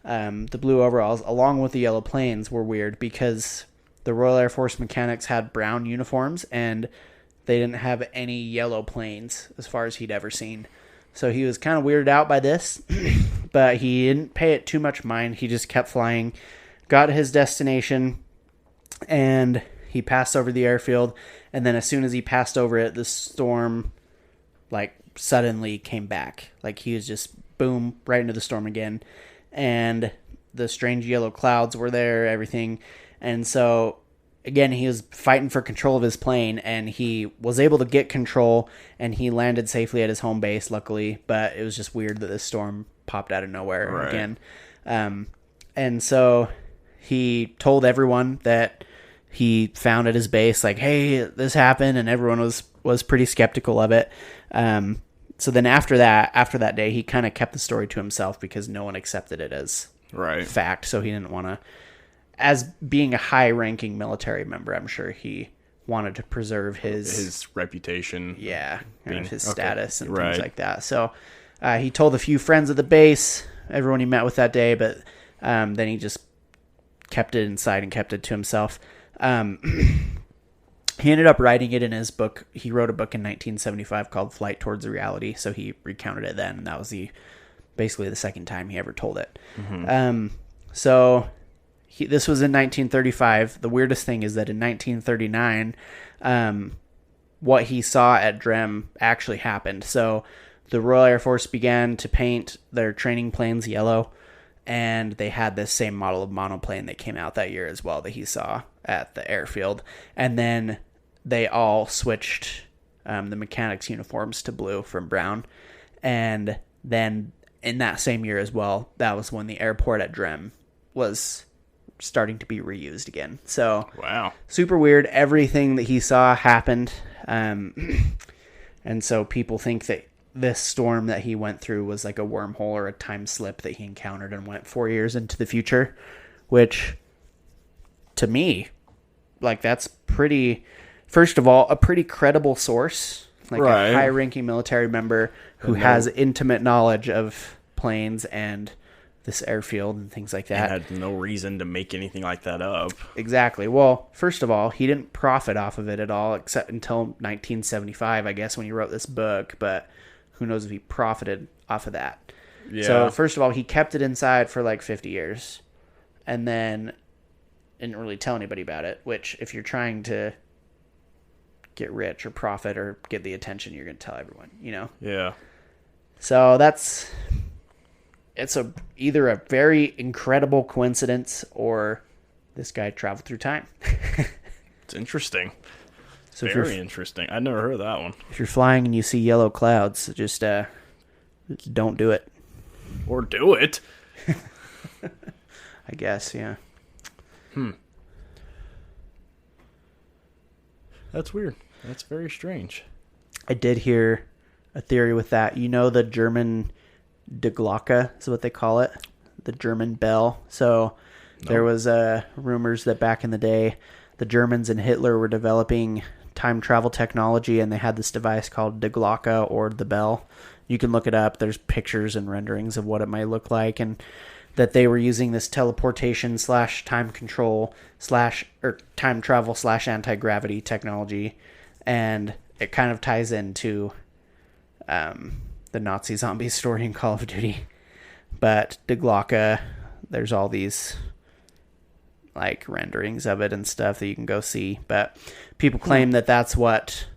the blue overalls, along with the yellow planes, were weird because the Royal Air Force mechanics had brown uniforms, and they didn't have any yellow planes as far as he'd ever seen. So he was kind of weirded out by this, but he didn't pay it too much mind. He just kept flying, got to his destination, and he passed over the airfield. And then as soon as he passed over it, the storm suddenly came back. He was just boom, right into the storm again. And the strange yellow clouds were there, everything. And so again, he was fighting for control of his plane, and he was able to get control, and he landed safely at his home base, luckily. But it was just weird that this storm popped out of nowhere again. And so he told everyone that he found at his base, hey, this happened, and everyone was pretty skeptical of it. So then after that day, he kind of kept the story to himself because no one accepted it as fact. So he didn't want to, as being a high-ranking military member, I'm sure he wanted to preserve his reputation. Yeah, his status and things like that. So he told a few friends of the base, everyone he met with that day, but then he just kept it inside and kept it to himself. He ended up writing it in his book. He wrote a book in 1975 called Flight Towards Reality, so he recounted it then, and that was basically the second time he ever told it. So this was in 1935. The weirdest thing is that in 1939, what he saw at Drem actually happened. So the Royal Air Force began to paint their training planes yellow, and they had this same model of monoplane that came out that year as well that he saw at the airfield. And then they all switched the mechanics' uniforms to blue from brown. And then in that same year as well, that was when the airport at Drem was starting to be reused again. So Wow. super weird. Everything that he saw happened. And so people think that this storm that he went through was like a wormhole or a time slip that he encountered and went 4 years into the future, which to me, like, that's pretty, first of all, a pretty credible source, like Right. a high-ranking military member who has intimate knowledge of planes and this airfield and things like that. And had no reason to make anything like that up. Exactly. Well, first of all, he didn't profit off of it at all, except until 1975, I guess, when he wrote this book. But who knows if he profited off of that. Yeah. So, first of all, he kept it inside for like 50 years. And then didn't really tell anybody about it, which if you're trying to get rich or profit or get the attention, you're going to tell everyone, you know? Yeah. So it's either a very incredible coincidence or this guy traveled through time. It's interesting. So Very interesting. I'd never heard of that one. if you're flying and you see yellow clouds, just don't do it. Or do it. I guess, yeah. That's weird. That's very strange. I did hear a theory with that. You know, the German Die Glocke is what they call it, the German bell. So there was rumors that back in the day, the Germans and Hitler were developing time travel technology, and they had this device called Die Glocke, or the bell. You can look it up. There's pictures and renderings of what it might look like, and that they were using this teleportation / time control / or time travel / anti-gravity technology, and it kind of ties into the Nazi zombie story in Call of Duty. But Die Glocke, there's all these like renderings of it and stuff that you can go see. But people claim that that's what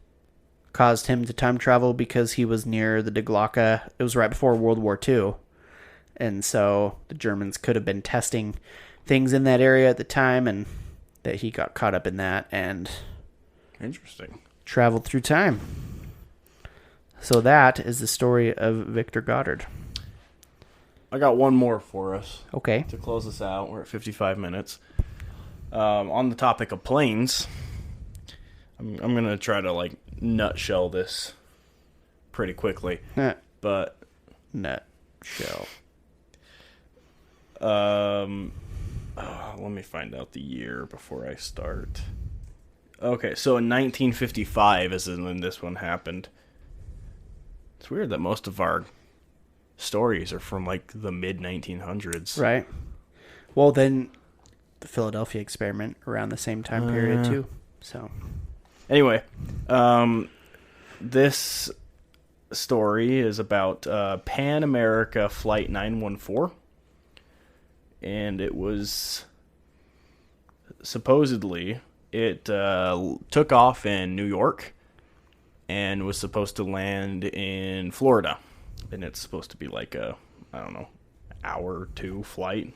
caused him to time travel, because he was near the Die Glocke. It was right before World War II. And so the Germans could have been testing things in that area at the time, and that he got caught up in that and Interesting. traveled through time. So that is the story of Victor Goddard. I got one more for us Okay. to close us out. We're at 55 minutes. On the topic of planes, I'm going to try to like nutshell this pretty quickly. But Nutshell. let me find out the year before I start. Okay, so in 1955 is when this one happened. It's weird that most of our stories are from like the mid 1900s. Right. Well, then the Philadelphia experiment around the same time period too. So Anyway, this story is about Pan America Flight 914. And it was supposedly, it took off in New York and was supposed to land in Florida. And it's supposed to be like a, I don't know, hour or two flight.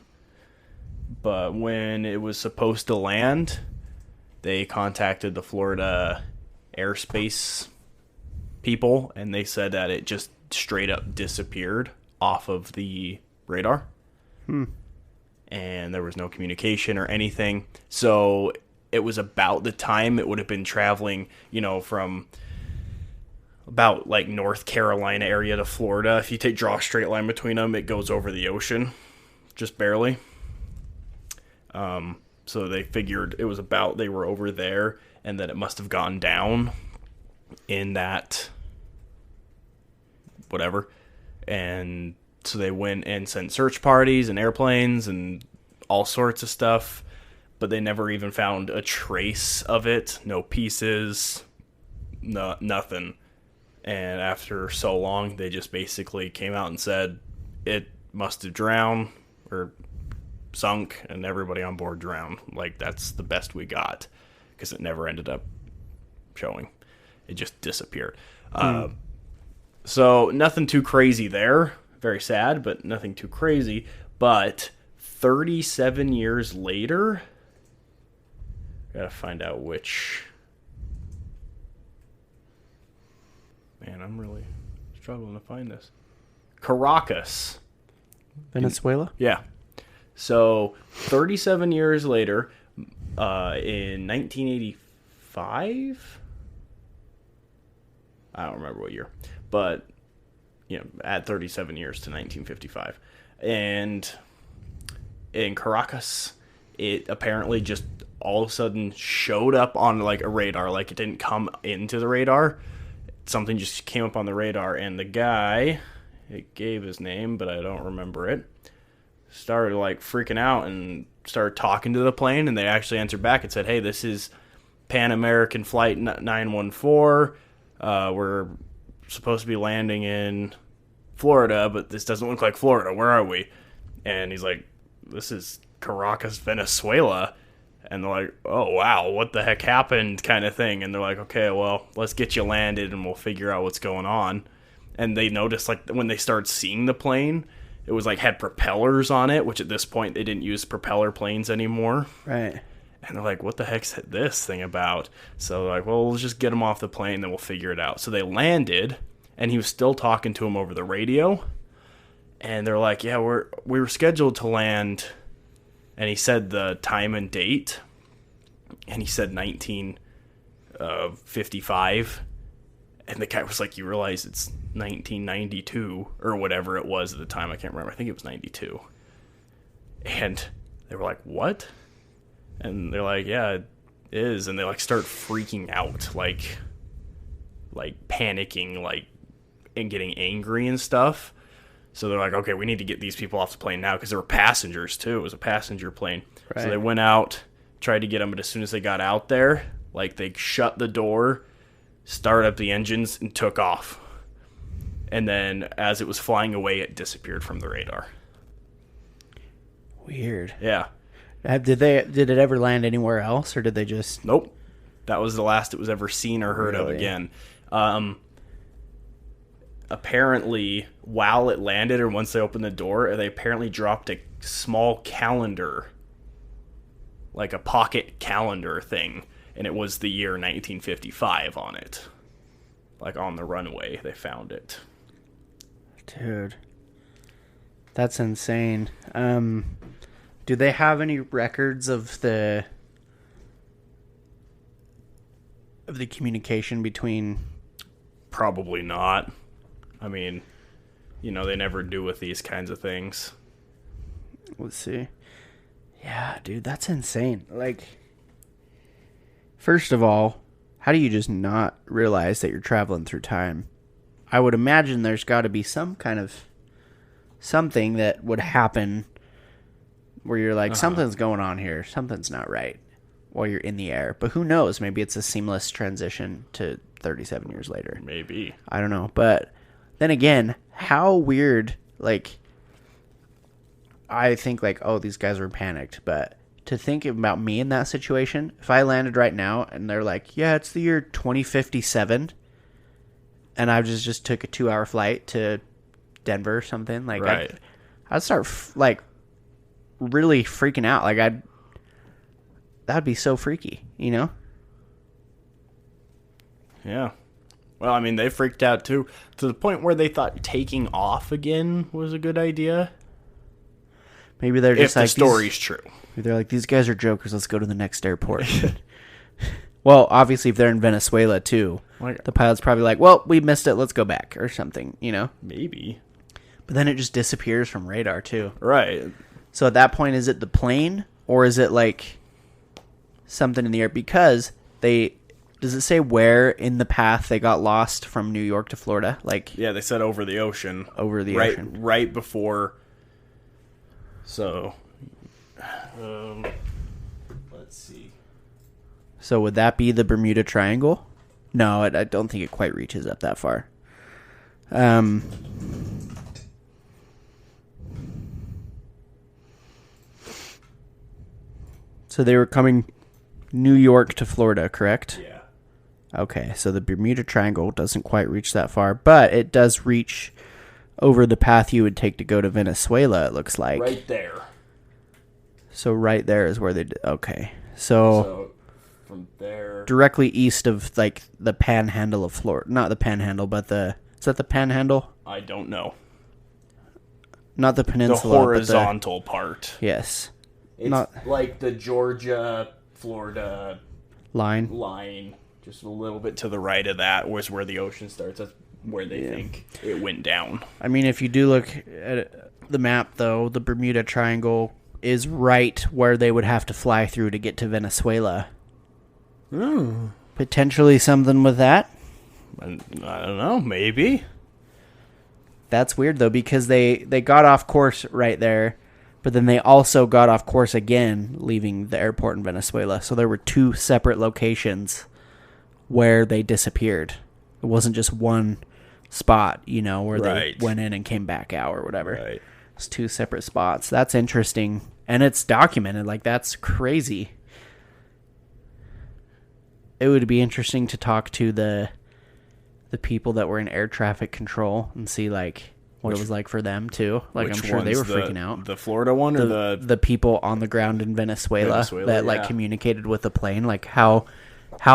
But when it was supposed to land, they contacted the Florida airspace people, and they said that it just straight up disappeared off of the radar. And there was no communication or anything. So it was about the time it would have been traveling, you know, from about like North Carolina area to Florida. If you draw a straight line between them, it goes over the ocean, just barely. So they figured it was about, they were over there, and that it must have gone down in that whatever. And so they went and sent search parties and airplanes and all sorts of stuff, but they never even found a trace of it. No pieces, no, nothing. And after so long, they just basically came out and said it must have drowned or sunk, and everybody on board drowned. Like, that's the best we got, because it never ended up showing. It just disappeared. So nothing too crazy there. Very sad, but nothing too crazy. But 37 years later, gotta find out which. Man, I'm really struggling to find this. Caracas. Venezuela? Yeah. So 37 years later, in 1985, I don't remember what year, but add 37 years to 1955, and in Caracas, it apparently just all of a sudden showed up on like a radar. Like it didn't come into the radar. Something just came up on the radar, and the guy, it gave his name, but I don't remember it, started like freaking out and started talking to the plane, and they actually answered back and said, "Hey, this is Pan American Flight 914. We're supposed to be landing in Florida, but this doesn't look like Florida. Where are we?" And he's like, "This is Caracas, Venezuela." And they're like, "Oh, wow, what the heck happened?" kind of thing. And they're like, "Okay, well, let's get you landed and we'll figure out what's going on." And they noticed, like, when they started seeing the plane, it was like had propellers on it, which at this point they didn't use propeller planes anymore. Right. And they're like, "What the heck's this thing about?" So they're like, "Well, let's just get him off the plane, then we'll figure it out." So they landed, and he was still talking to him over the radio. And they're like, "Yeah, we were scheduled to land," and he said the time and date, and he said 1955, and the guy was like, "You realize it's 1992 or whatever it was at the time? I can't remember. I think it was 92." And they were like, "What?" And they're like, "Yeah, it is." And they like start freaking out, like panicking, like, and getting angry and stuff. So they're like, "Okay, we need to get these people off the plane now," because there were passengers too. It was a passenger plane. Right. So they went out, tried to get them, but as soon as they got out there, like, they shut the door, started up the engines, and took off. And then as it was flying away, it disappeared from the radar. Weird. Yeah. Did it ever land anywhere else, or did they just... Nope. That was the last it was ever seen or heard of again. Apparently, while it landed, or once they opened the door, they apparently dropped a small calendar, like a pocket calendar thing, and it was the year 1955 on it. Like on the runway, they found it. Dude, that's insane. Do they have any records of the communication between... Probably not. I mean, they never do with these kinds of things. Let's see. Yeah, dude, that's insane. Like, first of all, how do you just not realize that you're traveling through time? I would imagine there's got to be some kind of something that would happen where you're like, something's going on here. Something's not right while you're in the air. But who knows? Maybe it's a seamless transition to 37 years later. Maybe. I don't know. But then again, how weird, like, I think, like, oh, these guys were panicked. But to think about me in that situation, if I landed right now and they're like, yeah, it's the year 2057, and I just took a 2-hour flight to Denver or something, like, right. I'd start, like, really freaking out. Like, that'd be so freaky, Yeah. Well, I mean, they freaked out too, to the point where they thought taking off again was a good idea. Maybe they're just if like, the story's true. Maybe they're like, these guys are jokers. Let's go to the next airport. Well, obviously, if they're in Venezuela too, the pilot's probably like, well, we missed it. Let's go back or something, Maybe. But then it just disappears from radar too. Right. So at that point, is it the plane or is it like something in the air? Because does it say where in the path they got lost from New York to Florida? Like, yeah, they said over the ocean. Over the ocean. Right before. So, let's see. So would that be the Bermuda Triangle? No, I don't think it quite reaches up that far. So they were coming New York to Florida, correct? Yeah. Okay, so the Bermuda Triangle doesn't quite reach that far, but it does reach over the path you would take to go to Venezuela, it looks like. Right there. So right there is where they... Okay, so from there... Directly east of, like, the panhandle of Florida. Not the panhandle, but the... Is that the panhandle? I don't know. not the The peninsula, horizontal part. yes, It's not like the Georgia-Florida line. line. Just a little bit to the right of that was where the ocean starts. That's where they think it went down. I mean, if you do look at the map, though, the Bermuda Triangle is right where they would have to fly through to get to Venezuela. Oh. Potentially something with that. I don't know. Maybe. That's weird, though, because they got off course right there, but then they also got off course again, leaving the airport in Venezuela. So there were two separate locations where they disappeared. It wasn't just one spot, where they went in and came back out or whatever. Right. It's two separate spots. That's interesting. And it's documented. Like, that's crazy. It would be interesting to talk to the people that were in air traffic control and see, like, what it was like for them, too. Like, I'm sure they were freaking out. The Florida one or the people on the ground in Venezuela that, like, communicated with the plane, like, how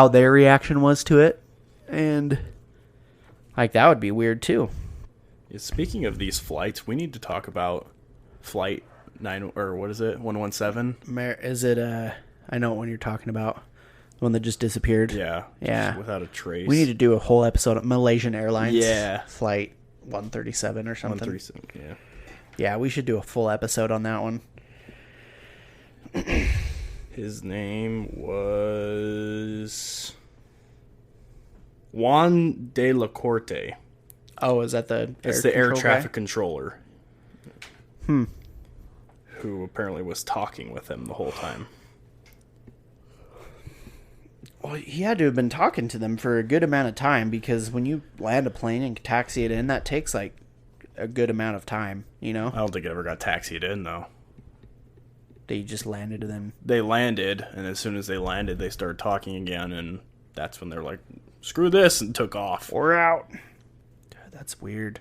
their reaction was to it. And, like, that would be weird, too. Yeah, speaking of these flights, we need to talk about Flight 9, or what is it, 117? Is it, I know what one you're talking about. The one that just disappeared. Yeah. Yeah. Without a trace. We need to do a whole episode of Malaysian Airlines. Yeah. Flight 137 or something. 137, yeah. Yeah, we should do a full episode on that one. His name was Juan de la Corte. Oh, is that the It's the air traffic controller. Who apparently was talking with him the whole time. Well, he had to have been talking to them for a good amount of time, because when you land a plane and taxi it in, that takes, like, a good amount of time, I don't think it ever got taxied in, though. They just landed and then... They landed, and as soon as they landed, they started talking again, and that's when they're like, screw this, and took off. We're out. God, that's weird.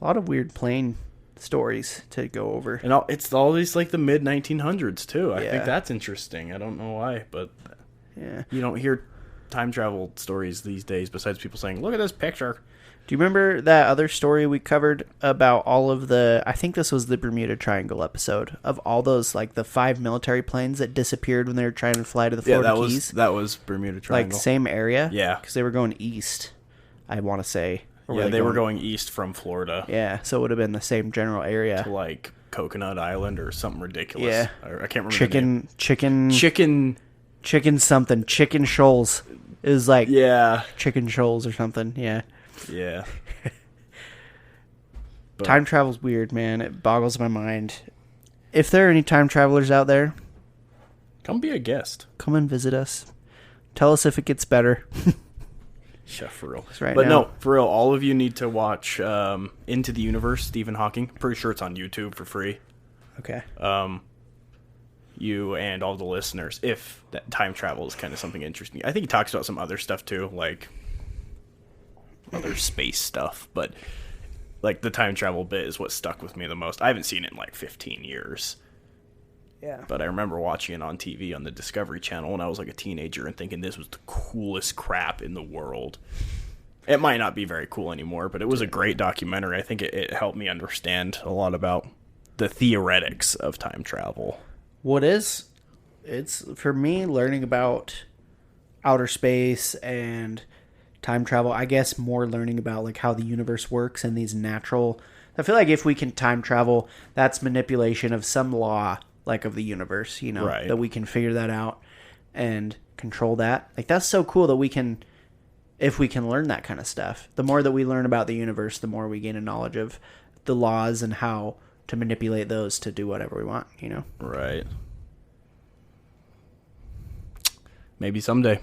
A lot of weird plane stories to go over. And it's always like the mid-1900s, too. I Yeah. think that's interesting. I don't know why, but Yeah. you don't hear time travel stories these days besides people saying, look at this picture. Do you remember that other story we covered about all of I think this was the Bermuda Triangle episode, of all those, like, the 5 military planes that disappeared when they were trying to fly to the Florida Keys? That was Bermuda Triangle. Like, same area? Yeah. Because they were going east, I want to say. Or Yeah, they were going east from Florida. Yeah, so it would have been the same general area. To, like, Coconut Island or something ridiculous. Yeah. I can't remember the name. Chicken something. Chicken Shoals. It was like Chicken Shoals or something. Yeah. Yeah. Time travel's weird, man. It boggles my mind. If there are any time travelers out there, come be a guest. Come and visit us. Tell us if it gets better. Yeah, for real. No, for real, all of you need to watch Into the Universe, Stephen Hawking. Pretty sure it's on YouTube for free. Okay. You and all the listeners, if that time travel is kind of something interesting. I think he talks about some other stuff too, like other space stuff, but like the time travel bit is what stuck with me the most. I haven't seen it in like 15 years. Yeah. But I remember watching it on TV on the Discovery Channel when I was like a teenager and thinking this was the coolest crap in the world. It might not be very cool anymore, but it was a great documentary. I think it helped me understand a lot about the theoretics of time travel. It's for me, learning about outer space and time travel, I guess more learning about like how the universe works and these natural... I feel like if we can time travel, that's manipulation of some law, like of the universe, right. That we can figure that out and control that. Like, that's so cool that we can, if we can learn that kind of stuff. The more that we learn about the universe, the more we gain a knowledge of the laws and how to manipulate those to do whatever we want, Right. Maybe someday.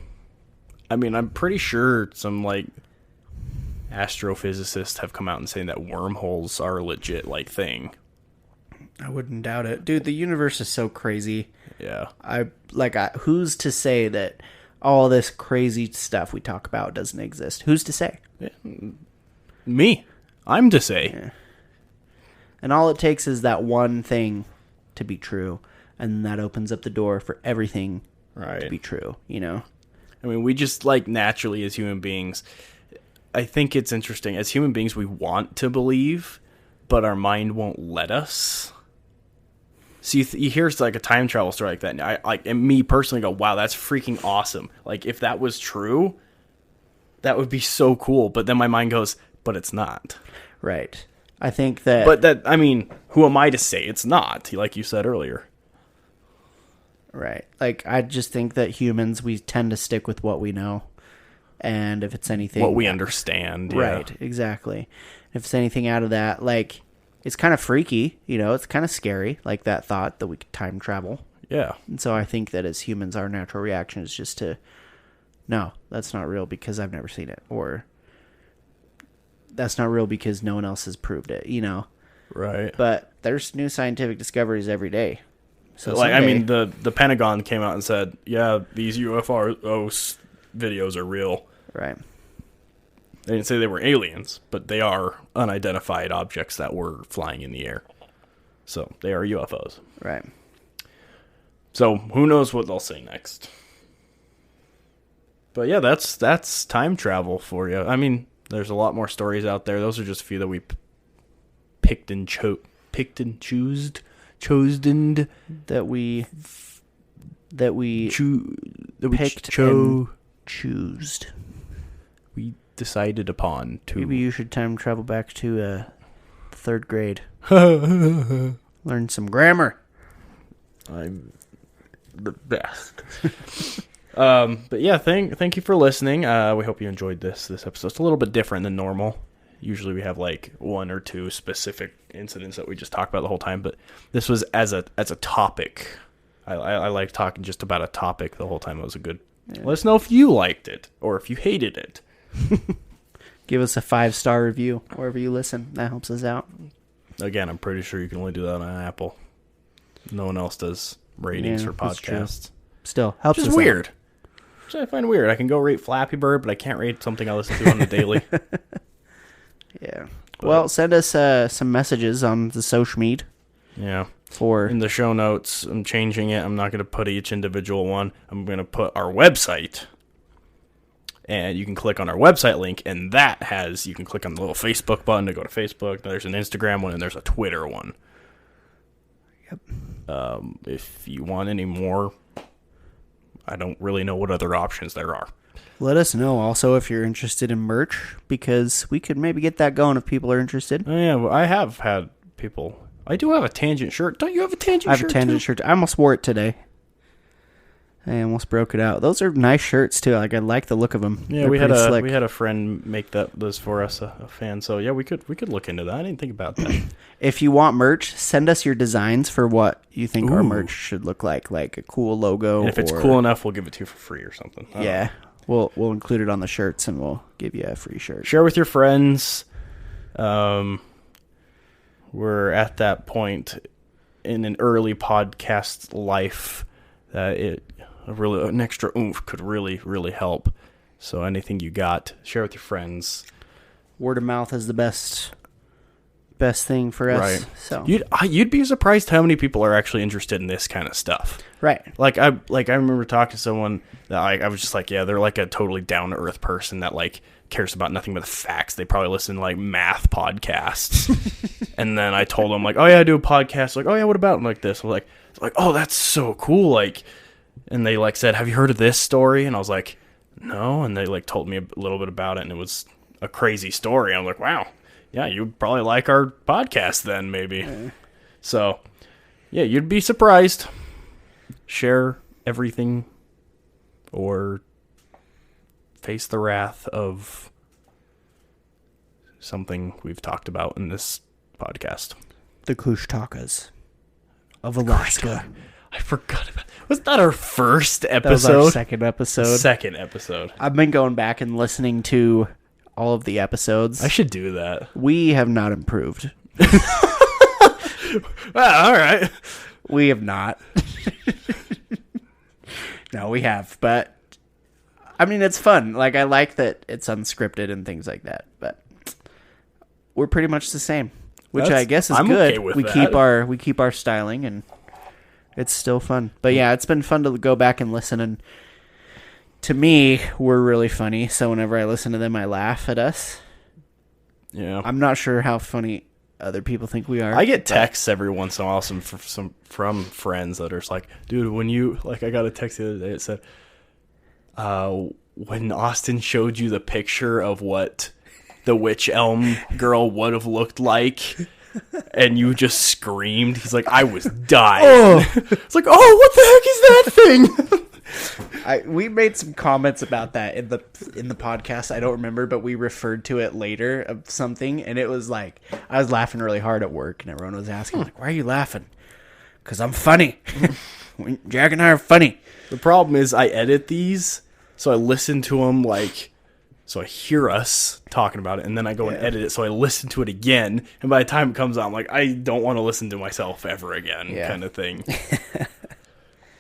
I mean, I'm pretty sure some, like, astrophysicists have come out and saying that wormholes are a legit, like, thing. I wouldn't doubt it. Dude, the universe is so crazy. Yeah. Who's to say that all this crazy stuff we talk about doesn't exist? Who's to say? Yeah. Me. I'm to say. Yeah. And all it takes is that one thing to be true, and that opens up the door for everything to be true, I mean, we just, like, naturally as human beings, I think it's interesting. As human beings, we want to believe, but our mind won't let us. See, you hear like a time travel story like that, and and me personally go, wow, that's freaking awesome. Like, if that was true, that would be so cool. But then my mind goes, but it's not. Right. I think that... But that, I mean, who am I to say it's not, like you said earlier? Right. Like, I just think that humans, we tend to stick with what we know. And if it's anything... What we understand, yeah. Right, exactly. If it's anything out of that, like, it's kind of freaky, you know, it's kind of scary, like that thought that we could time travel. Yeah. And so I think that as humans, our natural reaction is just to, no, that's not real because I've never seen it. Or, that's not real because no one else has proved it, you know? Right. But there's new scientific discoveries every day. So like, someday, I mean, the Pentagon came out and said, yeah, these UFO videos are real. Right. They didn't say they were aliens, but they are unidentified objects that were flying in the air. So they are UFOs. Right. So who knows what they'll say next. But yeah, that's time travel for you. I mean, there's a lot more stories out there. Those are just a few that we picked and chose. We decided upon to. Maybe you should time travel back to third grade. Learn some grammar. I'm the best. But yeah, thank you for listening. We hope you enjoyed this episode. It's a little bit different than normal. Usually we have like one or two specific incidents that we just talk about the whole time, but this was as a topic. I like talking just about a topic the whole time. It was a good. Yeah. Let us know if you liked it or if you hated it. Give us a 5-star review wherever you listen. That helps us out. Again, I'm pretty sure you can only do that on Apple. No one else does ratings for podcasts. Still helps us out. Which is weird. Which I find weird. I can go rate Flappy Bird, but I can't rate something I listen to on the daily. Yeah. Well, send us some messages on the social media. Yeah. In the show notes, I'm changing it. I'm not going to put each individual one. I'm going to put our website. And you can click on our website link, and that you can click on the little Facebook button to go to Facebook. There's an Instagram one, and there's a Twitter one. Yep. If you want any more, I don't really know what other options there are. Let us know also if you're interested in merch, because we could maybe get that going if people are interested. Oh, yeah, well, I have had people. I do have a Tangent shirt. Don't you have a Tangent shirt? I have a Tangent shirt. I almost wore it today. I almost broke it out. Those are nice shirts too. Like, I like the look of them. Yeah, we had a friend make those for us, a fan. So yeah, we could look into that. I didn't think about that. If you want merch, send us your designs for what you think our merch should look like a cool logo. And if it's cool enough, we'll give it to you for free or something. Yeah, we'll include it on the shirts and we'll give you a free shirt. Share with your friends. We're at that point in an early podcast life that an extra oomph could really, really help. So anything you got, share with your friends. Word of mouth is the best thing for us. Right. So you'd be surprised how many people are actually interested in this kind of stuff. Right. Like I remember talking to someone that I was just like, yeah, they're like a totally down to earth person that like cares about nothing but the facts. They probably listen to like math podcasts. And then I told them like, oh yeah, I do a podcast. Like, oh yeah, what about like this? I'm like, oh, that's so cool. Like, and they like said, have you heard of this story? And I was like, no. And they like told me a little bit about it, and it was a crazy story. I'm like, wow, yeah, you'd probably like our podcast then, maybe. Yeah. So, yeah, you'd be surprised. Share everything, or face the wrath of something we've talked about in this podcast. The Kushtakas of Alaska. I forgot about. Was that our first episode? That was our second episode. Second episode. I've been going back and listening to all of the episodes. I should do that. We have not improved. All right. We have not. No, we have, but I mean, it's fun. Like, I like that it's unscripted and things like that, but we're pretty much the same, which I guess is good. Okay with that. We keep our styling, and it's still fun. But yeah, it's been fun to go back and listen, and to me, we're really funny. So whenever I listen to them, I laugh at us. Yeah. I'm not sure how funny other people think we are. I get texts every once in a while from friends that are just like, dude, when you, like, I got a text the other day. It said, when Austin showed you the picture of what the Witch Elm girl would have looked like, and you just screamed. He's like, I was dying. Oh. It's like, oh, what the heck is that thing? We made some comments about that in the podcast. I don't remember, but we referred to it later of something, and it was like I was laughing really hard at work, and everyone was asking, like, "Why are you laughing?" Because I'm funny. Jack and I are funny. The problem is I edit these, so I listen to them so I hear us talking about it, and then I go and edit it, so I listen to it again, and by the time it comes out, I'm like, I don't want to listen to myself ever again, kind of thing.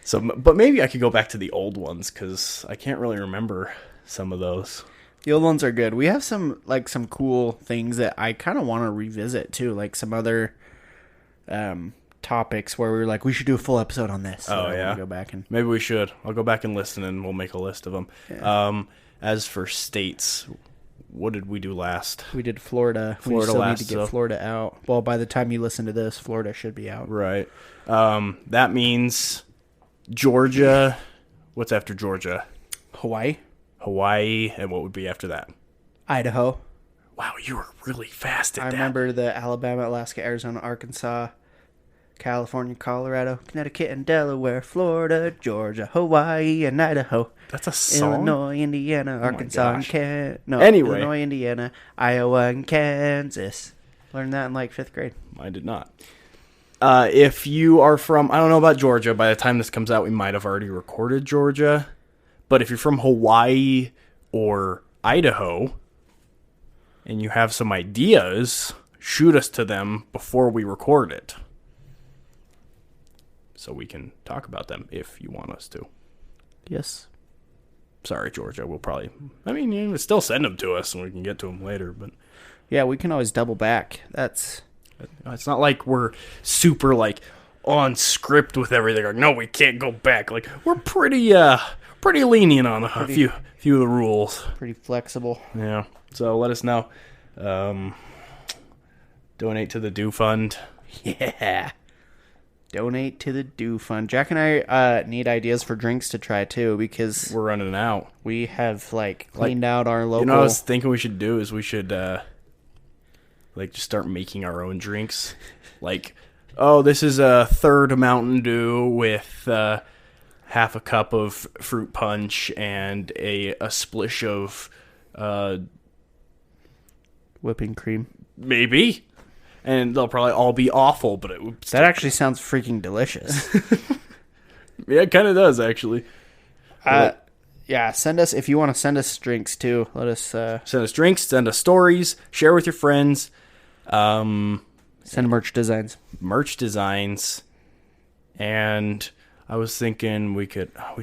So, but maybe I could go back to the old ones, because I can't really remember some of those. The old ones are good. We have some cool things that I kind of want to revisit, too, like some other topics where we were like, we should do a full episode on this. So go back and maybe we should. I'll go back and listen, and we'll make a list of them. Yeah. As for states, what did we do last? We did Florida. We still need to get Florida out. Well, by the time you listen to this, Florida should be out. Right. That means Georgia. What's after Georgia? Hawaii, and what would be after that? Idaho. Wow, you were really fast at that. I remember the Alabama, Alaska, Arizona, Arkansas, California, Colorado, Connecticut, and Delaware, Florida, Georgia, Hawaii, and Idaho. That's a song? Illinois, Indiana, Arkansas, and Illinois, Indiana, Iowa, and Kansas. Learned that in like 5th grade. I did not. If you are from, I don't know about Georgia. By the time this comes out, we might have already recorded Georgia. But if you're from Hawaii or Idaho and you have some ideas, shoot us to them before we record it, so we can talk about them if you want us to. Yes. Sorry, Georgia. We'll probably... I mean, you can still send them to us and we can get to them later, but... Yeah, we can always double back. It's not like we're super, like, on script with everything. Like, no, we can't go back. Like, we're pretty lenient on a few of the rules. Pretty flexible. Yeah. So let us know. Donate to the Do Fund. Yeah. Donate to the Do Fund. Jack and I need ideas for drinks to try, too, because... We're running out. We have, cleaned out our local... You know what I was thinking we should do is we should, just start making our own drinks. Like, oh, this is a third Mountain Dew with half a cup of fruit punch and a splish of... whipping cream. Maybe. And they'll probably all be awful, but that actually sounds freaking delicious. Yeah, it kind of does, actually. Yeah, send us, if you want to send us drinks, too. Let us... Send us drinks, send us stories, share with your friends. Send merch designs. And I was thinking we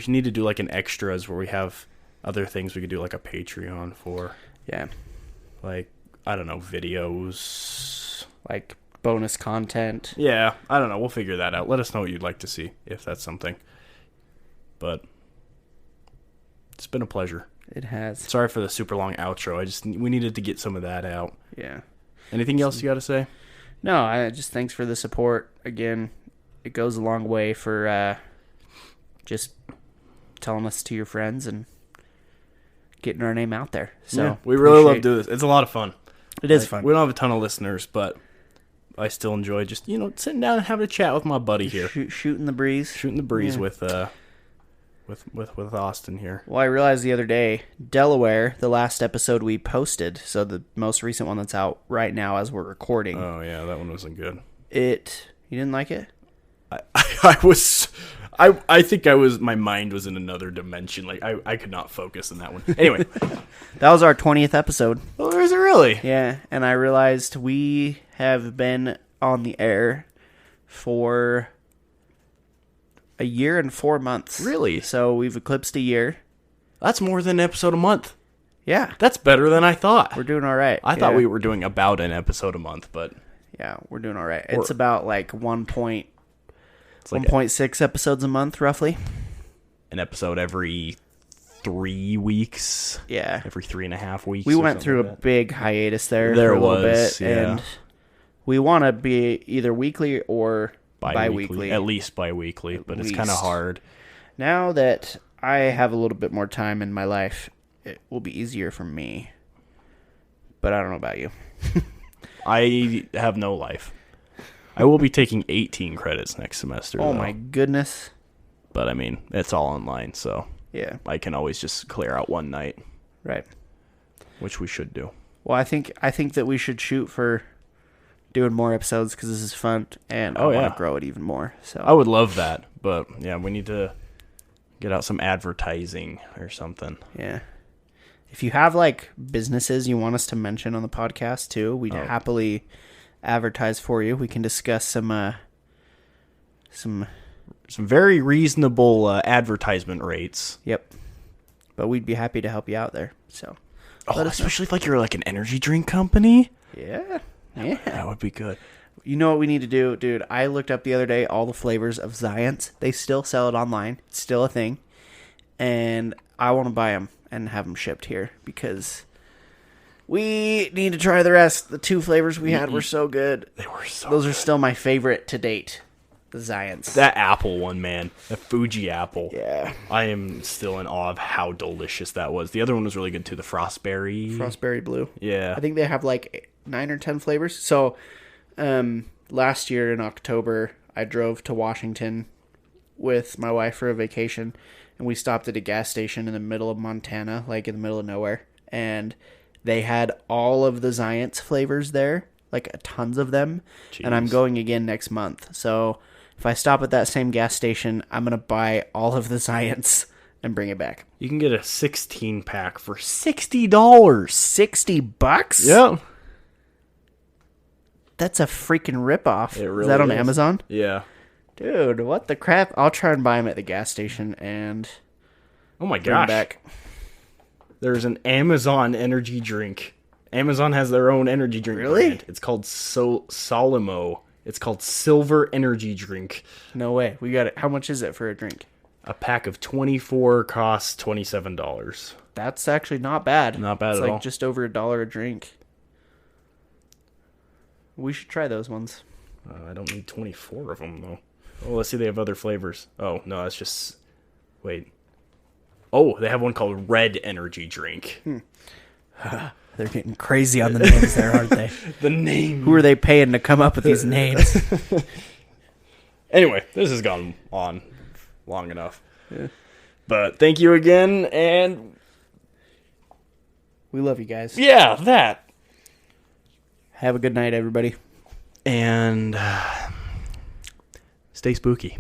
need to do, like, an extras where we have other things we could do, like a Patreon for. Yeah. Like, I don't know, videos... Like bonus content. Yeah, I don't know. We'll figure that out. Let us know what you'd like to see, if that's something. But it's been a pleasure. It has. Sorry for the super long outro. We needed to get some of that out. Yeah. Anything else you got to say? No, thanks for the support. Again, it goes a long way for just telling us to your friends and getting our name out there. So yeah, we really love doing this. It's a lot of fun. It is fun. We don't have a ton of listeners, but I still enjoy just, sitting down and having a chat with my buddy here. Shooting the breeze. With Austin here. Well, I realized the other day, Delaware, the last episode we posted, so the most recent one that's out right now as we're recording. Oh, yeah, that one wasn't good. You didn't like it? I think my mind was in another dimension. Like, I could not focus on that one. Anyway. That was our 20th episode. Oh, is it really? Yeah, and I realized we have been on the air for a year and 4 months. Really? So we've eclipsed a year. That's more than an episode a month. Yeah. That's better than I thought. We're doing all right. I thought we were doing about an episode a month, but... Yeah, we're doing all right. It's about 1.6 episodes a month, roughly. An episode every 3 weeks. Yeah. Every 3.5 weeks. We went through a big hiatus there. There for a little was, bit, yeah. and We want to be either weekly or bi-weekly. At least bi-weekly, but it's kind of hard. Now that I have a little bit more time in my life, it will be easier for me. But I don't know about you. I have no life. I will be taking 18 credits next semester. Oh, my goodness. But, I mean, it's all online, so yeah, I can always just clear out one night. Right. Which we should do. Well, I think that we should shoot for doing more episodes because this is fun, and I want to grow it even more. So I would love that, but, yeah, we need to get out some advertising or something. Yeah. If you have, like, businesses you want us to mention on the podcast, too, we'd happily advertise for you. We can discuss some very reasonable advertisement rates. Yep. But we'd be happy to help you out there. So, especially if you're like an energy drink company. Yeah. That would be good. You know what we need to do, dude? I looked up the other day all the flavors of Zions. They still sell it online. It's still a thing. And I want to buy them and have them shipped here because we need to try the rest. The 2 flavors we had were so good. They were so Those are still my favorite to date. The Zions. That apple one, man. The Fuji apple. Yeah. I am still in awe of how delicious that was. The other one was really good too. The Frostberry Blue. Yeah. I think they have like 9 or 10 flavors. So, last year in October, I drove to Washington with my wife for a vacation, and we stopped at a gas station in the middle of Montana, like in the middle of nowhere, and they had all of the Zions flavors there, like tons of them. Jeez. And I'm going again next month. So if I stop at that same gas station, I'm going to buy all of the Zions and bring it back. You can get a 16-pack for $60. $60? Yeah. That's a freaking ripoff. It really is that on Amazon? Yeah. Dude, what the crap? I'll try and buy them at the gas station and oh my bring gosh. back. There's an Amazon energy drink. Amazon has their own energy drink brand. It's called Solimo. It's called Silver Energy Drink. No way. We got it. How much is it for a drink? A pack of 24 costs $27. That's actually not bad. Not bad it's at like all. Just over $1 a drink. We should try those ones. I don't need 24 of them, though. Oh, let's see. They have other flavors. Oh, no, that's just... Wait. Oh, they have one called Red Energy Drink. They're getting crazy on the names there, aren't they? The name. Who are they paying to come up with these names? Anyway, this has gone on long enough. Yeah. But thank you again, and... We love you guys. Yeah, that. Have a good night, everybody. And stay spooky.